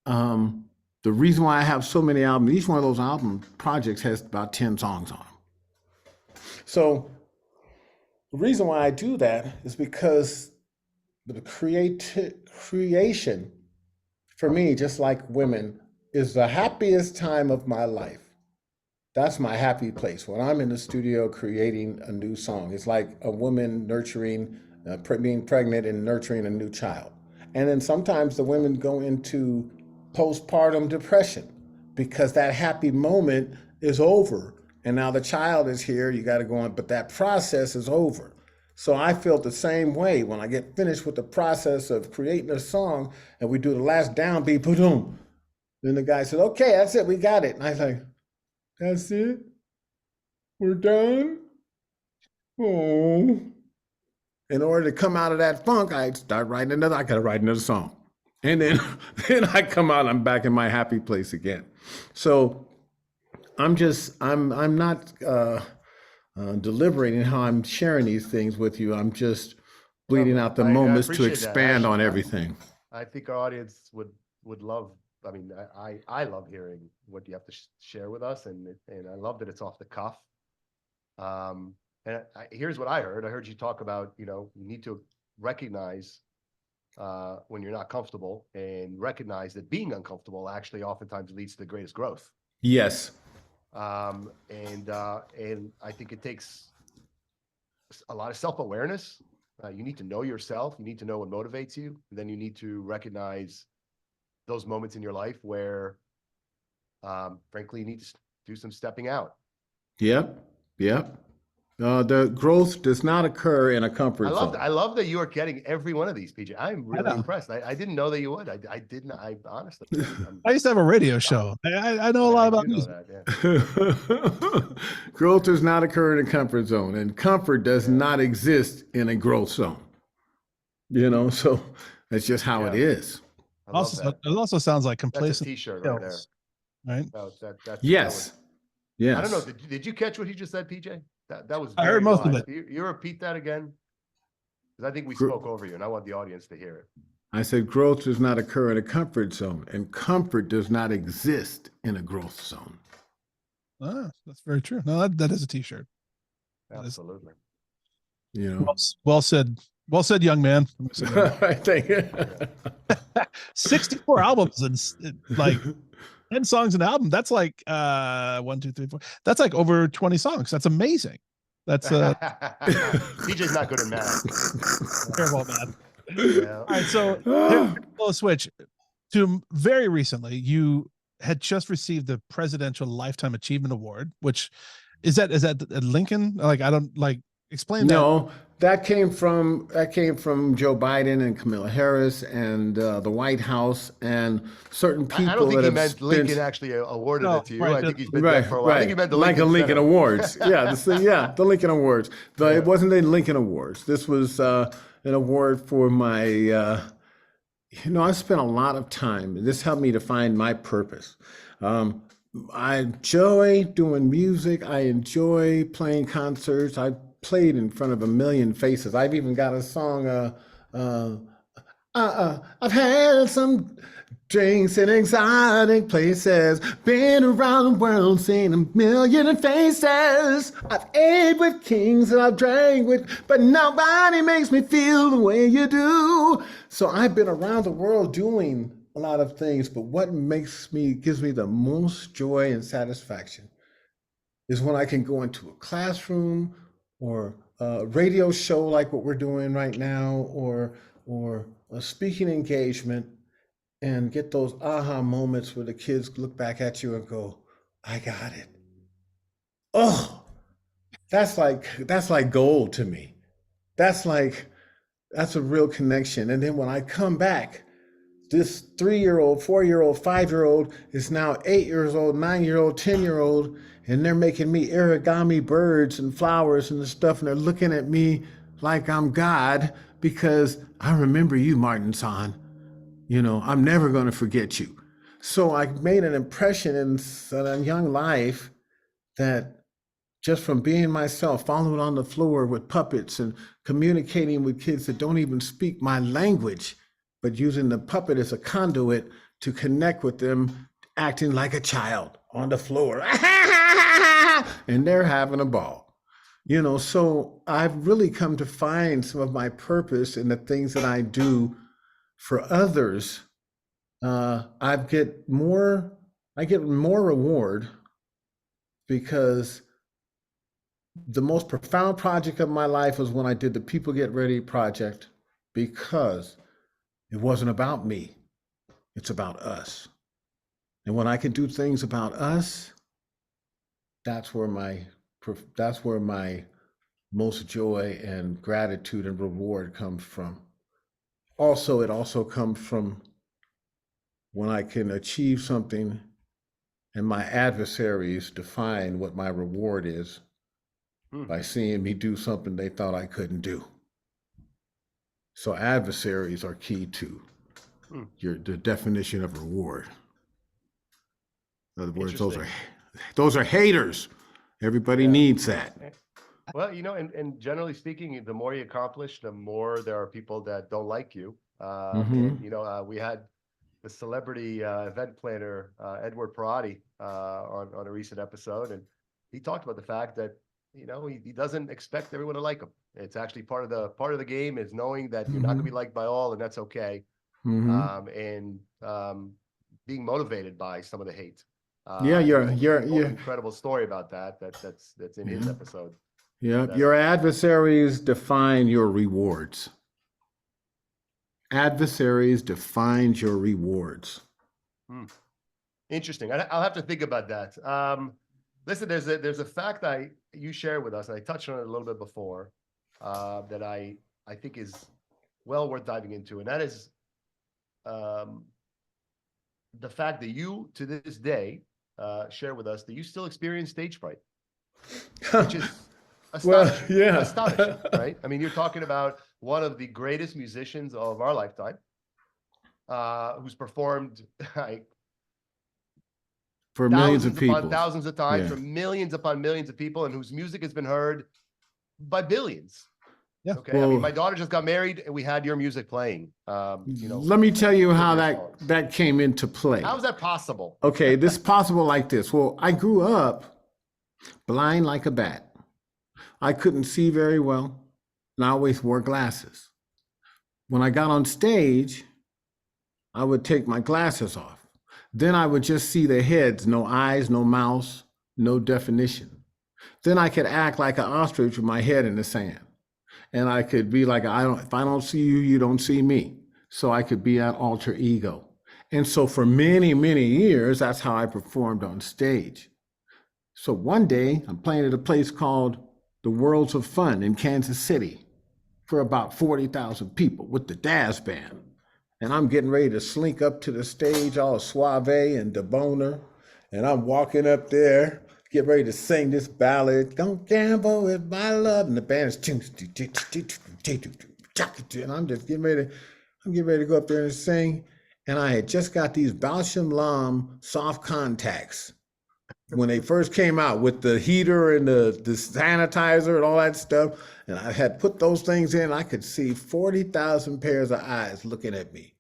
The reason why I have so many albums, each one of those album projects has about 10 songs on them. So the reason why I do that is because the creation, for me, just like women, is the happiest time of my life. That's my happy place. When I'm in the studio creating a new song, it's like a woman nurturing, being pregnant and nurturing a new child. And then sometimes the women go into postpartum depression because that happy moment is over. And now the child is here, you got to go on, but that process is over. So I feel the same way when I get finished with the process of creating a song and we do the last downbeat, boom. Then the guy said, okay, that's it, we got it. And I was like, that's it? We're done? Oh. In order to come out of that funk, I gotta write another song. And then, then I come out, I'm back in my happy place again. So I'm not deliberating how I'm sharing these things with you. I'm just bleeding out the moments to expand on everything. I think our audience would love, I mean, I love hearing what you have to share with us, and I love that it's off the cuff. Here's what I heard. I heard you talk about, you need to recognize when you're not comfortable, and recognize that being uncomfortable actually oftentimes leads to the greatest growth. Yes. And I think it takes a lot of self-awareness. You need to know yourself. You need to know what motivates you. And then you need to recognize those moments in your life where, frankly, you need to do some stepping out. Yep. The growth does not occur in a comfort zone. I love that you are getting every one of these, PJ. I'm really impressed. I didn't know that you would. I didn't. I honestly. I used to have a radio show. I know a lot about music. That, yeah. Growth does not occur in a comfort zone, and comfort does not exist in a growth zone. So that's just how it is. It also sounds like complacent. That's a T-shirt right there. Right? Yes. I don't know. Did you catch what he just said, PJ? That was. I heard most of it. You repeat that again, because I think we spoke over you, and I want the audience to hear it. I said growth does not occur in a comfort zone, and comfort does not exist in a growth zone. Ah, that's very true. No, that is a T-shirt. Absolutely. Well said. Well said, young man. Thank you. 64 albums and like 10 songs an album. That's like 1, 2, 3, 4. That's like over 20 songs. That's amazing. That's DJ's not good at math. Terrible math. Yeah. All right, so we'll switch to very recently. You had just received the Presidential Lifetime Achievement Award, which is that at Lincoln? Like, I don't like explain that. No, that came from Joe Biden and Kamala Harris and the White House and certain people. I don't think he meant Lincoln actually awarded it to you. Right, I think he's been there for a while. I think he meant the Lincoln Awards. Yeah, the Lincoln Awards. It wasn't the Lincoln Awards. This was an award for my. I spent a lot of time, and this helped me to find my purpose. I enjoy doing music. I enjoy playing concerts. I played in front of 1 million faces. I've even got a song, I've had some drinks in exotic places, been around the world, seen 1 million faces. I've ate with kings and I've drank with, but nobody makes me feel the way you do. So I've been around the world doing a lot of things, but what gives me the most joy and satisfaction is when I can go into a classroom or a radio show like what we're doing right now, or a speaking engagement, and get those aha moments where the kids look back at you and go, I got it. Oh, that's like gold to me. That's a real connection. And then when I come back, this 3-year-old, 4-year-old, 5-year-old is now 8 years old, 9-year-old, 10-year-old, and they're making me origami birds and flowers and stuff, and they're looking at me like I'm God because I remember you, Martin Son. I'm never going to forget you. So I made an impression in a young life that just from being myself, following on the floor with puppets and communicating with kids that don't even speak my language, but using the puppet as a conduit to connect with them, acting like a child on the floor. And they're having a ball. You know, so I've really come to find some of my purpose in the things that I do for others. I get more reward because the most profound project of my life was when I did the People Get Ready project, because it wasn't about me, it's about us. And when I can do things about us, that's where my most joy and gratitude and reward comes from. Also, it also comes from when I can achieve something and my adversaries define what my reward is by seeing me do something they thought I couldn't do. So adversaries are key to the definition of reward. In other words, those are haters. Everybody needs that. Well, you know, and generally speaking, the more you accomplish, the more there are people that don't like you. And, you know, we had the celebrity event planner, Edward Parati, on a recent episode. And he talked about the fact that, you know, he doesn't expect everyone to like him. It's actually part of the game is knowing that you're not going to be liked by all, and that's okay. And being motivated by some of the hate. You're incredible story about that's in his episode. Yeah, your adversaries define your rewards. Adversaries define your rewards. Interesting. I'll have to think about that. Listen, there's a fact you shared with us, and I touched on it a little bit before, that I think is well worth diving into, and that is the fact that you, to this day, share with us that you still experience stage fright, which is astonishing. Astonishing, right? I mean, you're talking about one of the greatest musicians of our lifetime, who's performed for millions of people, upon thousands of times, for millions upon millions of people, and whose music has been heard by billions. Yeah. Okay. Well, I mean, my daughter just got married, and we had your music playing. You know, let me tell you how that came into play. How is that possible? Okay, this is possible like this. Well, I grew up blind like a bat. I couldn't see very well, and I always wore glasses. When I got on stage, I would take my glasses off. Then I would just see the heads, no eyes, no mouth, no definition. Then I could act like an ostrich with my head in the sand. And I could be like, if I don't see you, you don't see me. So I could be that alter ego. And so for many, many years, that's how I performed on stage. So one day I'm playing at a place called the Worlds of Fun in Kansas City for about 40,000 people with the Dazz band. And I'm getting ready to slink up to the stage all suave and debonair. And I'm walking up there, get ready to sing this ballad, "Don't Gamble With My Love." And the band is, and I'm getting ready to go up there and sing. And I had just got these Bauschem Lomb soft contacts when they first came out with the heater and the sanitizer and all that stuff. And I had put those things in. I could see 40,000 pairs of eyes looking at me.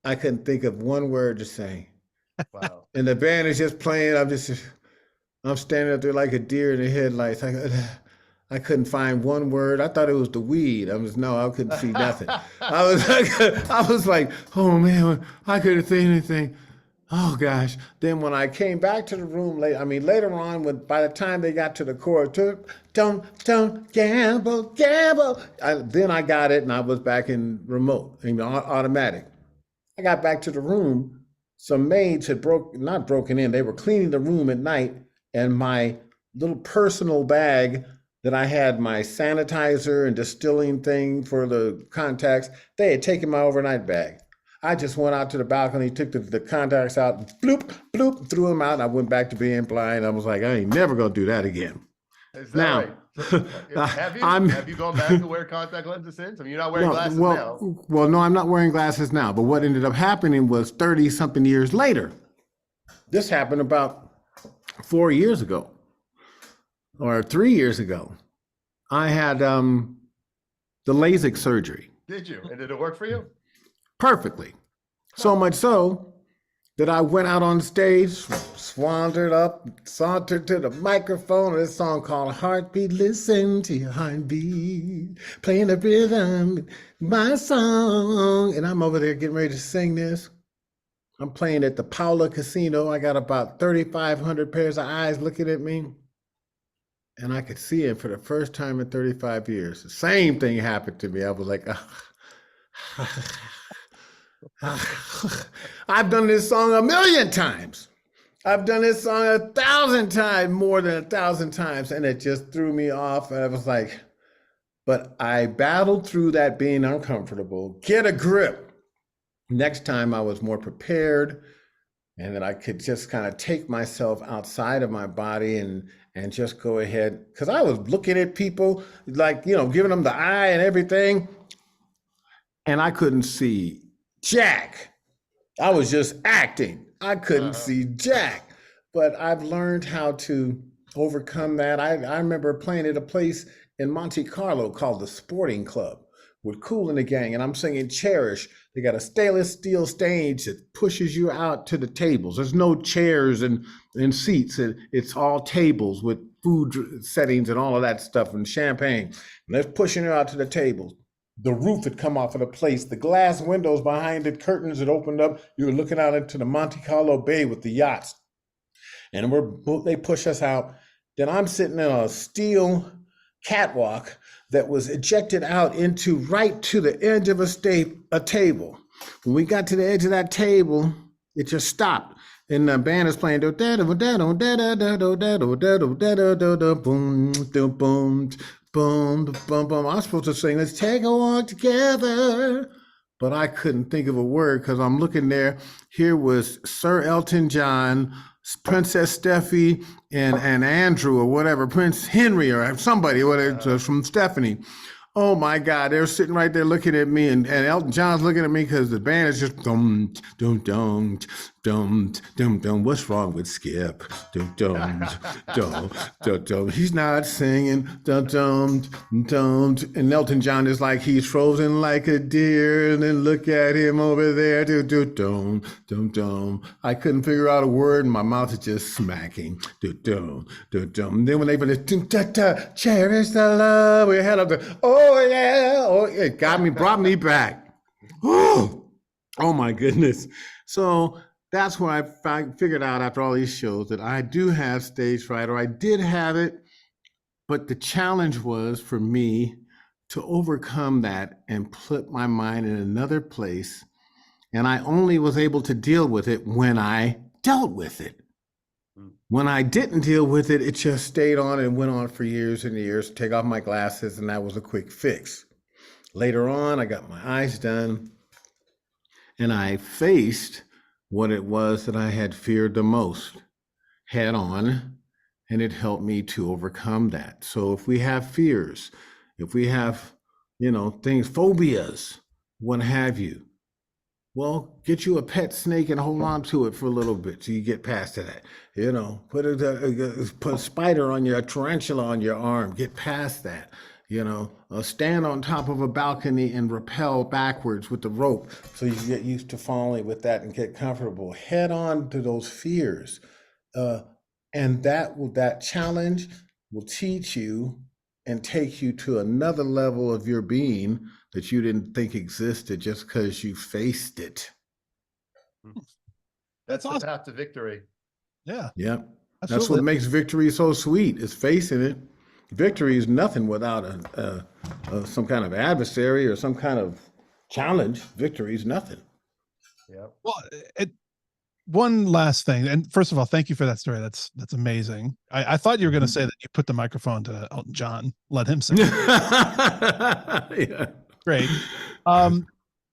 I couldn't think of one word to say. Wow. And the band is just playing. I'm standing up there like a deer in the headlights. I couldn't find one word. I thought it was the weed. I couldn't see nothing. I was like, oh man, I couldn't see anything. Oh gosh. Then when I came back to the room later on, by the time they got to the chorus, don't gamble. Then I got it, and I was back in remote, automatic. I got back to the room. Some maids had not broken in. They were cleaning the room at night, and my little personal bag that I had my sanitizer and distilling thing for the contacts, they had taken my overnight bag. I just went out to the balcony, took the contacts out, and bloop, threw them out, and I went back to being blind. I was like, I ain't never gonna do that again. Is that right? Have you gone back to wear contact lenses since? I mean, you're not wearing glasses now. Well, no, I'm not wearing glasses now. But what ended up happening was 30 something years later. This happened about 4 years ago or 3 years ago. I had the LASIK surgery. Did you? And did it work for you? Perfectly. So much so that I went out on stage, sauntered to the microphone of this song called Heartbeat. Listen to your heartbeat, playing the rhythm, my song. And I'm over there getting ready to sing this. I'm playing at the Paula Casino. I got about 3,500 pairs of eyes looking at me. And I could see it for the first time in 35 years. The same thing happened to me. I was like, I've done this song 1,000,000 times. I've done this song 1,000 times, more than 1,000 times. And it just threw me off. And I was like, but I battled through that being uncomfortable. Get a grip. Next time I was more prepared, and that I could just kind of take myself outside of my body and just go ahead. Because I was looking at people like, giving them the eye and everything. And I couldn't see jack. I was just acting. I couldn't see jack. But I've learned how to overcome that. I remember playing at a place in Monte Carlo called the Sporting Club with Kool and the gang, and I'm singing Cherish. They got a stainless steel stage that pushes you out to the tables. There's no chairs and seats. It's all tables with food settings and all of that stuff and champagne. And they're pushing you out to the tables. The roof had come off of the place. The glass windows behind it, curtains had opened up. You were looking out into the Monte Carlo Bay with the yachts. And they push us out. Then I'm sitting in a steel catwalk that was ejected out into right to the edge of a table. When we got to the edge of that table, it just stopped. And the band is playing boom, boom, boom, boom. I was supposed to sing, let's take a walk together. But I couldn't think of a word because I'm looking there. Here was Sir Elton John, Princess Steffi, and Andrew or whatever, Prince Henry or somebody, whatever, from Stephanie. Oh my God, they're sitting right there looking at me, and Elton John's looking at me because the band is just dum, dum, dum, dum, dum, dum. What's wrong with Skip? Dum, dum, dum, dum, dum. He's not singing, dum, dum, dum. And Elton John is like, he's frozen like a deer, and then look at him over there, dum, dum, dum, dum, dum. I couldn't figure out a word, and my mouth is just smacking, dum, dum, dum, dum. And then when they put the cherish the love we had up there, oh yeah, it brought me back. Oh my goodness. So that's where I figured out after all these shows that I do have stage fright, or I did have it, but the challenge was for me to overcome that and put my mind in another place. And I only was able to deal with it when I dealt with it. When I didn't deal with it, it just stayed on and went on for years and years. Take off my glasses, and that was a quick fix. Later on, I got my eyes done, and I faced what it was that I had feared the most head on, and it helped me to overcome that. So if we have fears, if we have, things, phobias, what have you, well, get you a pet snake and hold on to it for a little bit so you get past that. Put a spider on a tarantula on your arm, get past that. Stand on top of a balcony and rappel backwards with the rope so you get used to falling with that and get comfortable. Head on to those fears. And that challenge will teach you and take you to another level of your being that you didn't think existed just because you faced it. That's awesome. The path to victory. Yeah. Yeah. That's what makes victory so sweet, is facing it. Victory is nothing without some kind of adversary or some kind of challenge. Victory is nothing. Yeah. Well, one last thing, and first of all, thank you for that story. That's amazing. I thought you were going to say that you put the microphone to Elton John, let him sing. Yeah. Great.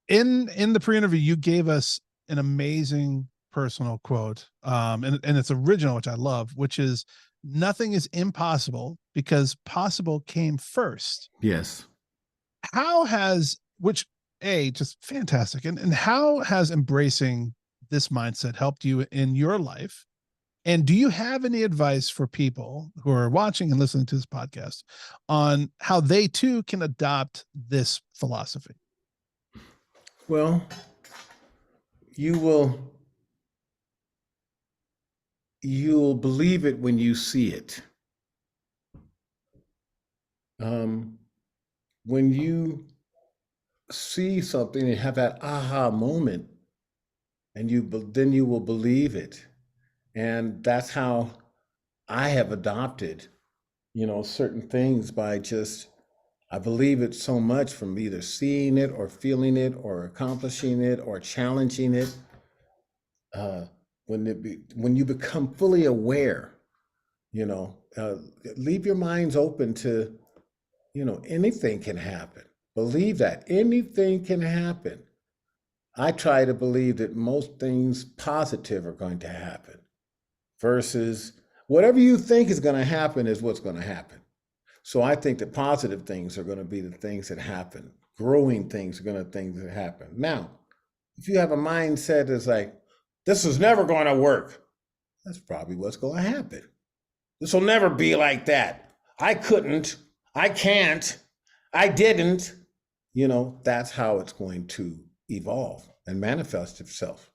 In the pre-interview, you gave us an amazing personal quote, and it's original, which I love, which is, nothing is impossible because possible came first. Yes. How has, which just fantastic. And how has embracing this mindset helped you in your life? And do you have any advice for people who are watching and listening to this podcast on how they too can adopt this philosophy? Well, you'll believe it when you see it. When you see something and have that aha moment, and then you will believe it. And that's how I have adopted, certain things by just, I believe it so much from either seeing it or feeling it or accomplishing it or challenging it. When you become fully aware, leave your minds open to, anything can happen. Believe that anything can happen. I try to believe that most things positive are going to happen versus whatever you think is going to happen is what's going to happen. So I think that positive things are going to be the things that happen. Growing things are going to be things that happen. Now, if you have a mindset that's like, this is never going to work, that's probably what's going to happen. This will never be like that. I couldn't, I can't, I didn't. That's how it's going to evolve and manifest itself.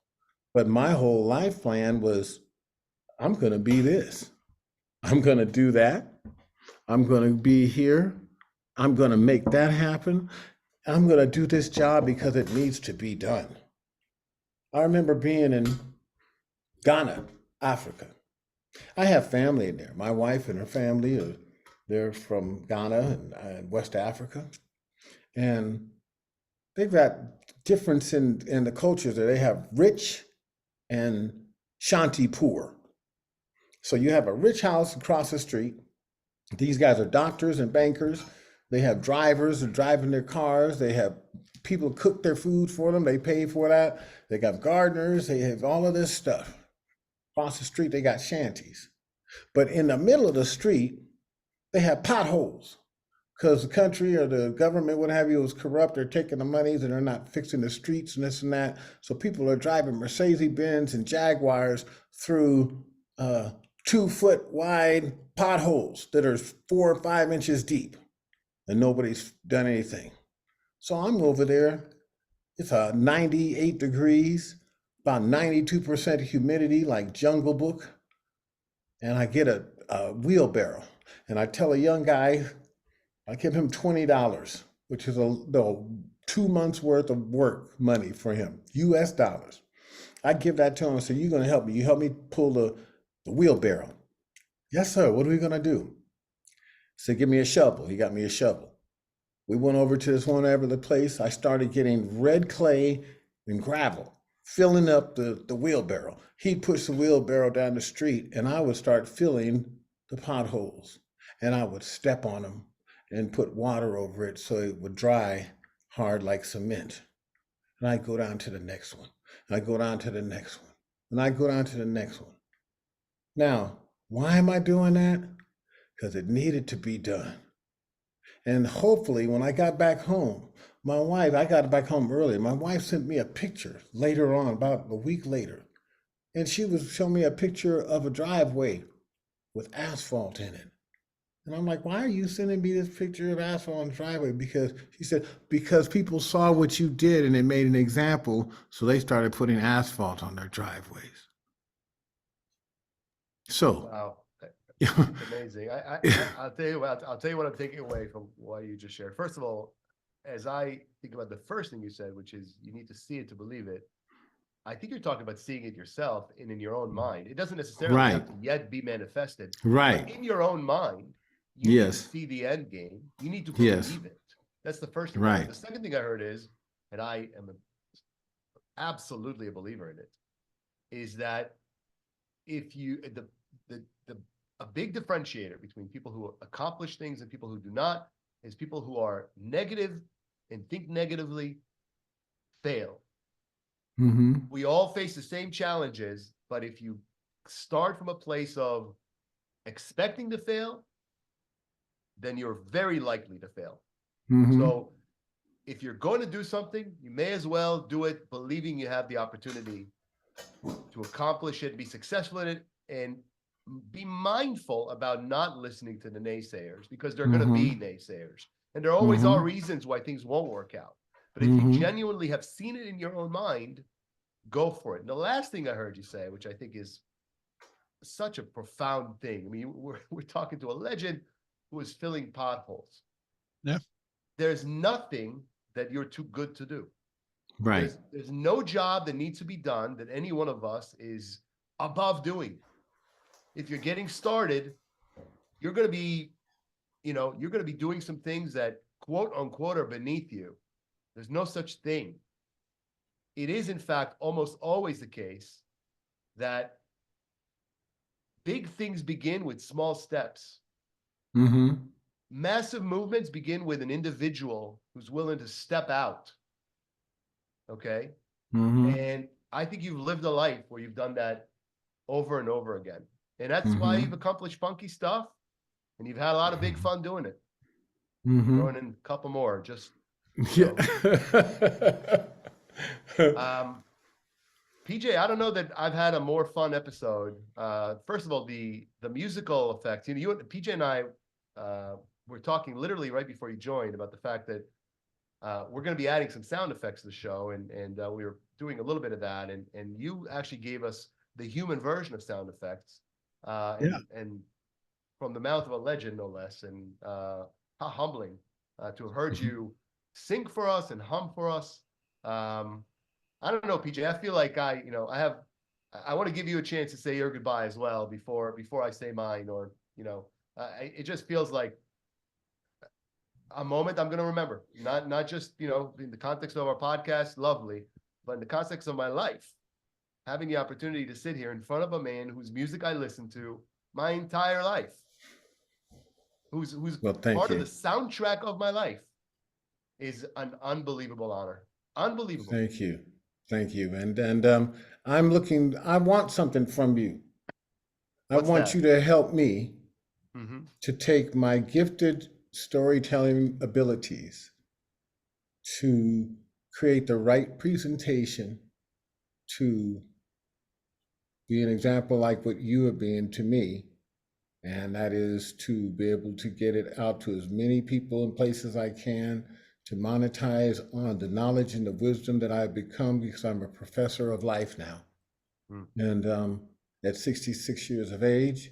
But my whole life plan was, I'm going to be this. I'm going to do that. I'm going to be here. I'm going to make that happen. I'm going to do this job because it needs to be done. I remember being in Ghana, Africa. I have family in there. My wife and her family, they're from Ghana and West Africa. And they've got difference in the cultures there. They have rich and shanty poor. So you have a rich house across the street. These guys are doctors and bankers. They have drivers that are driving their cars. They have people cook their food for them. They pay for that. They got gardeners. They have all of this stuff. Across the street, they got shanties. But in the middle of the street, they have potholes because the country or the government, what have you, is corrupt. They're taking the monies and they're not fixing the streets and this and that. So people are driving Mercedes-Benz and Jaguars through 2-foot wide potholes that are 4 or 5 inches deep, and nobody's done anything. So I'm over there. It's 98 degrees, about 92% humidity, like Jungle Book. And I get a wheelbarrow, and I tell a young guy, I give him $20, which is the 2 months worth of work money for him, US dollars. I give that to him and say, you're going to help me. You help me pull the wheelbarrow. Yes, sir. What are we going to do? He said, give me a shovel. He got me a shovel. We went over to this one other place. I started getting red clay and gravel, filling up the wheelbarrow. He'd push the wheelbarrow down the street, and I would start filling the potholes. And I would step on them and put water over it so it would dry hard like cement. And I'd go down to the next one. And I'd go down to the next one. And I'd go down to the next one. Now, why am I doing that? Because it needed to be done. And hopefully when I got back home, I got back home early. My wife sent me a picture later on, about a week later. And she was showing me a picture of a driveway with asphalt in it. And I'm like, why are you sending me this picture of asphalt on the driveway? Because she said, because people saw what you did and it made an example. So they started putting asphalt on their driveways. So. Wow. Amazing. I'll tell you what I'm taking away from what you just shared. First of all, as I think about the first thing you said, which is you need to see it to believe it. I think you're talking about seeing it yourself and in your own mind. It doesn't necessarily have to yet be manifested. Right. But in your own mind, you need to see the end game. You need to believe it. That's the first thing. Right. The second thing I heard is, and I am absolutely a believer in it, is that if you a big differentiator between people who accomplish things and people who do not is people who are negative and think negatively fail. Mm-hmm. We all face the same challenges, but if you start from a place of expecting to fail, then you're very likely to fail. Mhm. So if you're going to do something, you may as well do it believing you have the opportunity to accomplish it, be successful in it, and be mindful about not listening to the naysayers, because they're going to be naysayers. And there always are reasons why things won't work out. But if you genuinely have seen it in your own mind, go for it. And the last thing I heard you say, which I think is such a profound thing. I mean, we're talking to a legend who is filling potholes. Yeah. There's nothing that you're too good to do. Right. There's no job that needs to be done that any one of us is above doing. If you're getting started, you're going to be, you're going to be doing some things that quote unquote are beneath you. There's no such thing. It is, in fact, almost always the case that big things begin with small steps. Mm-hmm. Massive movements begin with an individual who's willing to step out. Okay. Mm-hmm. And I think you've lived a life where you've done that over and over again. And that's why you've accomplished funky stuff, and you've had a lot of big fun doing it. Throwing in a couple more, just Yeah. PJ, I don't know that I've had a more fun episode. First of all, the musical effects. You and PJ and I were talking literally right before you joined about the fact that we're going to be adding some sound effects to the show, and we were doing a little bit of that, and you actually gave us the human version of sound effects, and from the mouth of a legend, no less. And how humbling to have heard you sing for us and hum for us. I don't know, PJ. I feel like I want to give you a chance to say your goodbye as well before I say mine, or it just feels like a moment I'm going to remember, not just, in the context of our podcast, lovely, but in the context of my life, having the opportunity to sit here in front of a man whose music I listened to my entire life, who's part of the soundtrack of my life, is an unbelievable honor. Unbelievable. Thank you. And I want something from you. What's I want that? you to help me to take my gifted storytelling abilities to create the right presentation to be an example like what you have been to me. And that is to be able to get it out to as many people and places I can, to monetize on the knowledge and the wisdom that I've become, because I'm a professor of life now. And at 66 years of age,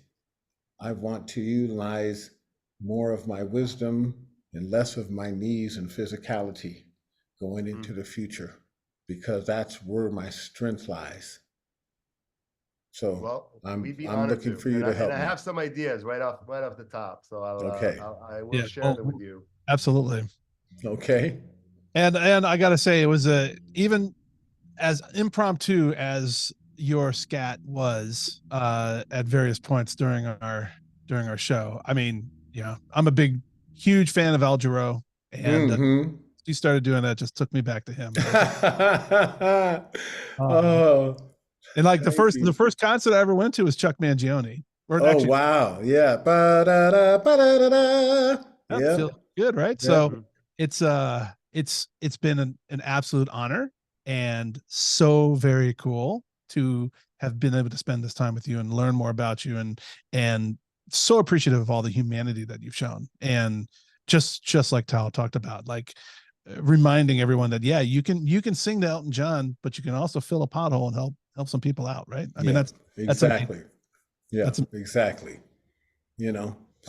I want to utilize more of my wisdom and less of my knees and physicality going into the future, because that's where my strength lies. So I'm looking for you to help me. I have some ideas right off the top. So I will share them with you. Absolutely. Okay. And I got to say, it was even as impromptu as your scat was at various points during our show. I mean, I'm a huge fan of Al Jarreau, and he started doing that, just took me back to him. And like the first concert I ever went to was Chuck Mangione. Wow. Yeah. Yeah. Feels good, right? Yeah. So it's been an absolute honor, and so very cool to have been able to spend this time with you and learn more about you, and so appreciative of all the humanity that you've shown. And just like Tal talked about, like reminding everyone that, you can sing to Elton John, but you can also fill a pothole and help some people out, right? I mean, that's exactly. Exactly.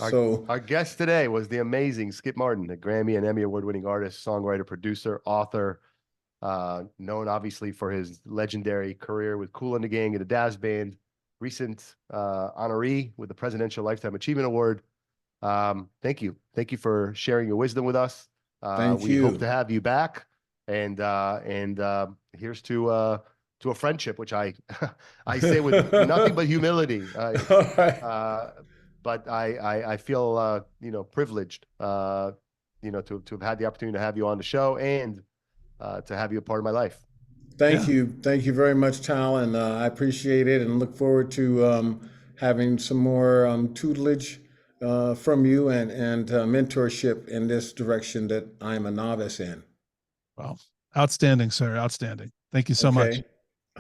Our guest today was the amazing Skip Martin, a Grammy and Emmy Award-winning artist, songwriter, producer, author, known obviously for his legendary career with Kool and the Gang and the Dazz Band, recent honoree with the Presidential Lifetime Achievement Award. Thank you for sharing your wisdom with us. We hope to have you back, and here's to a friendship, which I say with nothing but humility. But I feel privileged to have had the opportunity to have you on the show, and to have you a part of my life. Thank you very much, Tal, and I appreciate it, and look forward to having some more tutelage from you and mentorship in this direction that I'm a novice in. Well, outstanding, sir. Outstanding. Thank you so much.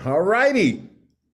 All righty.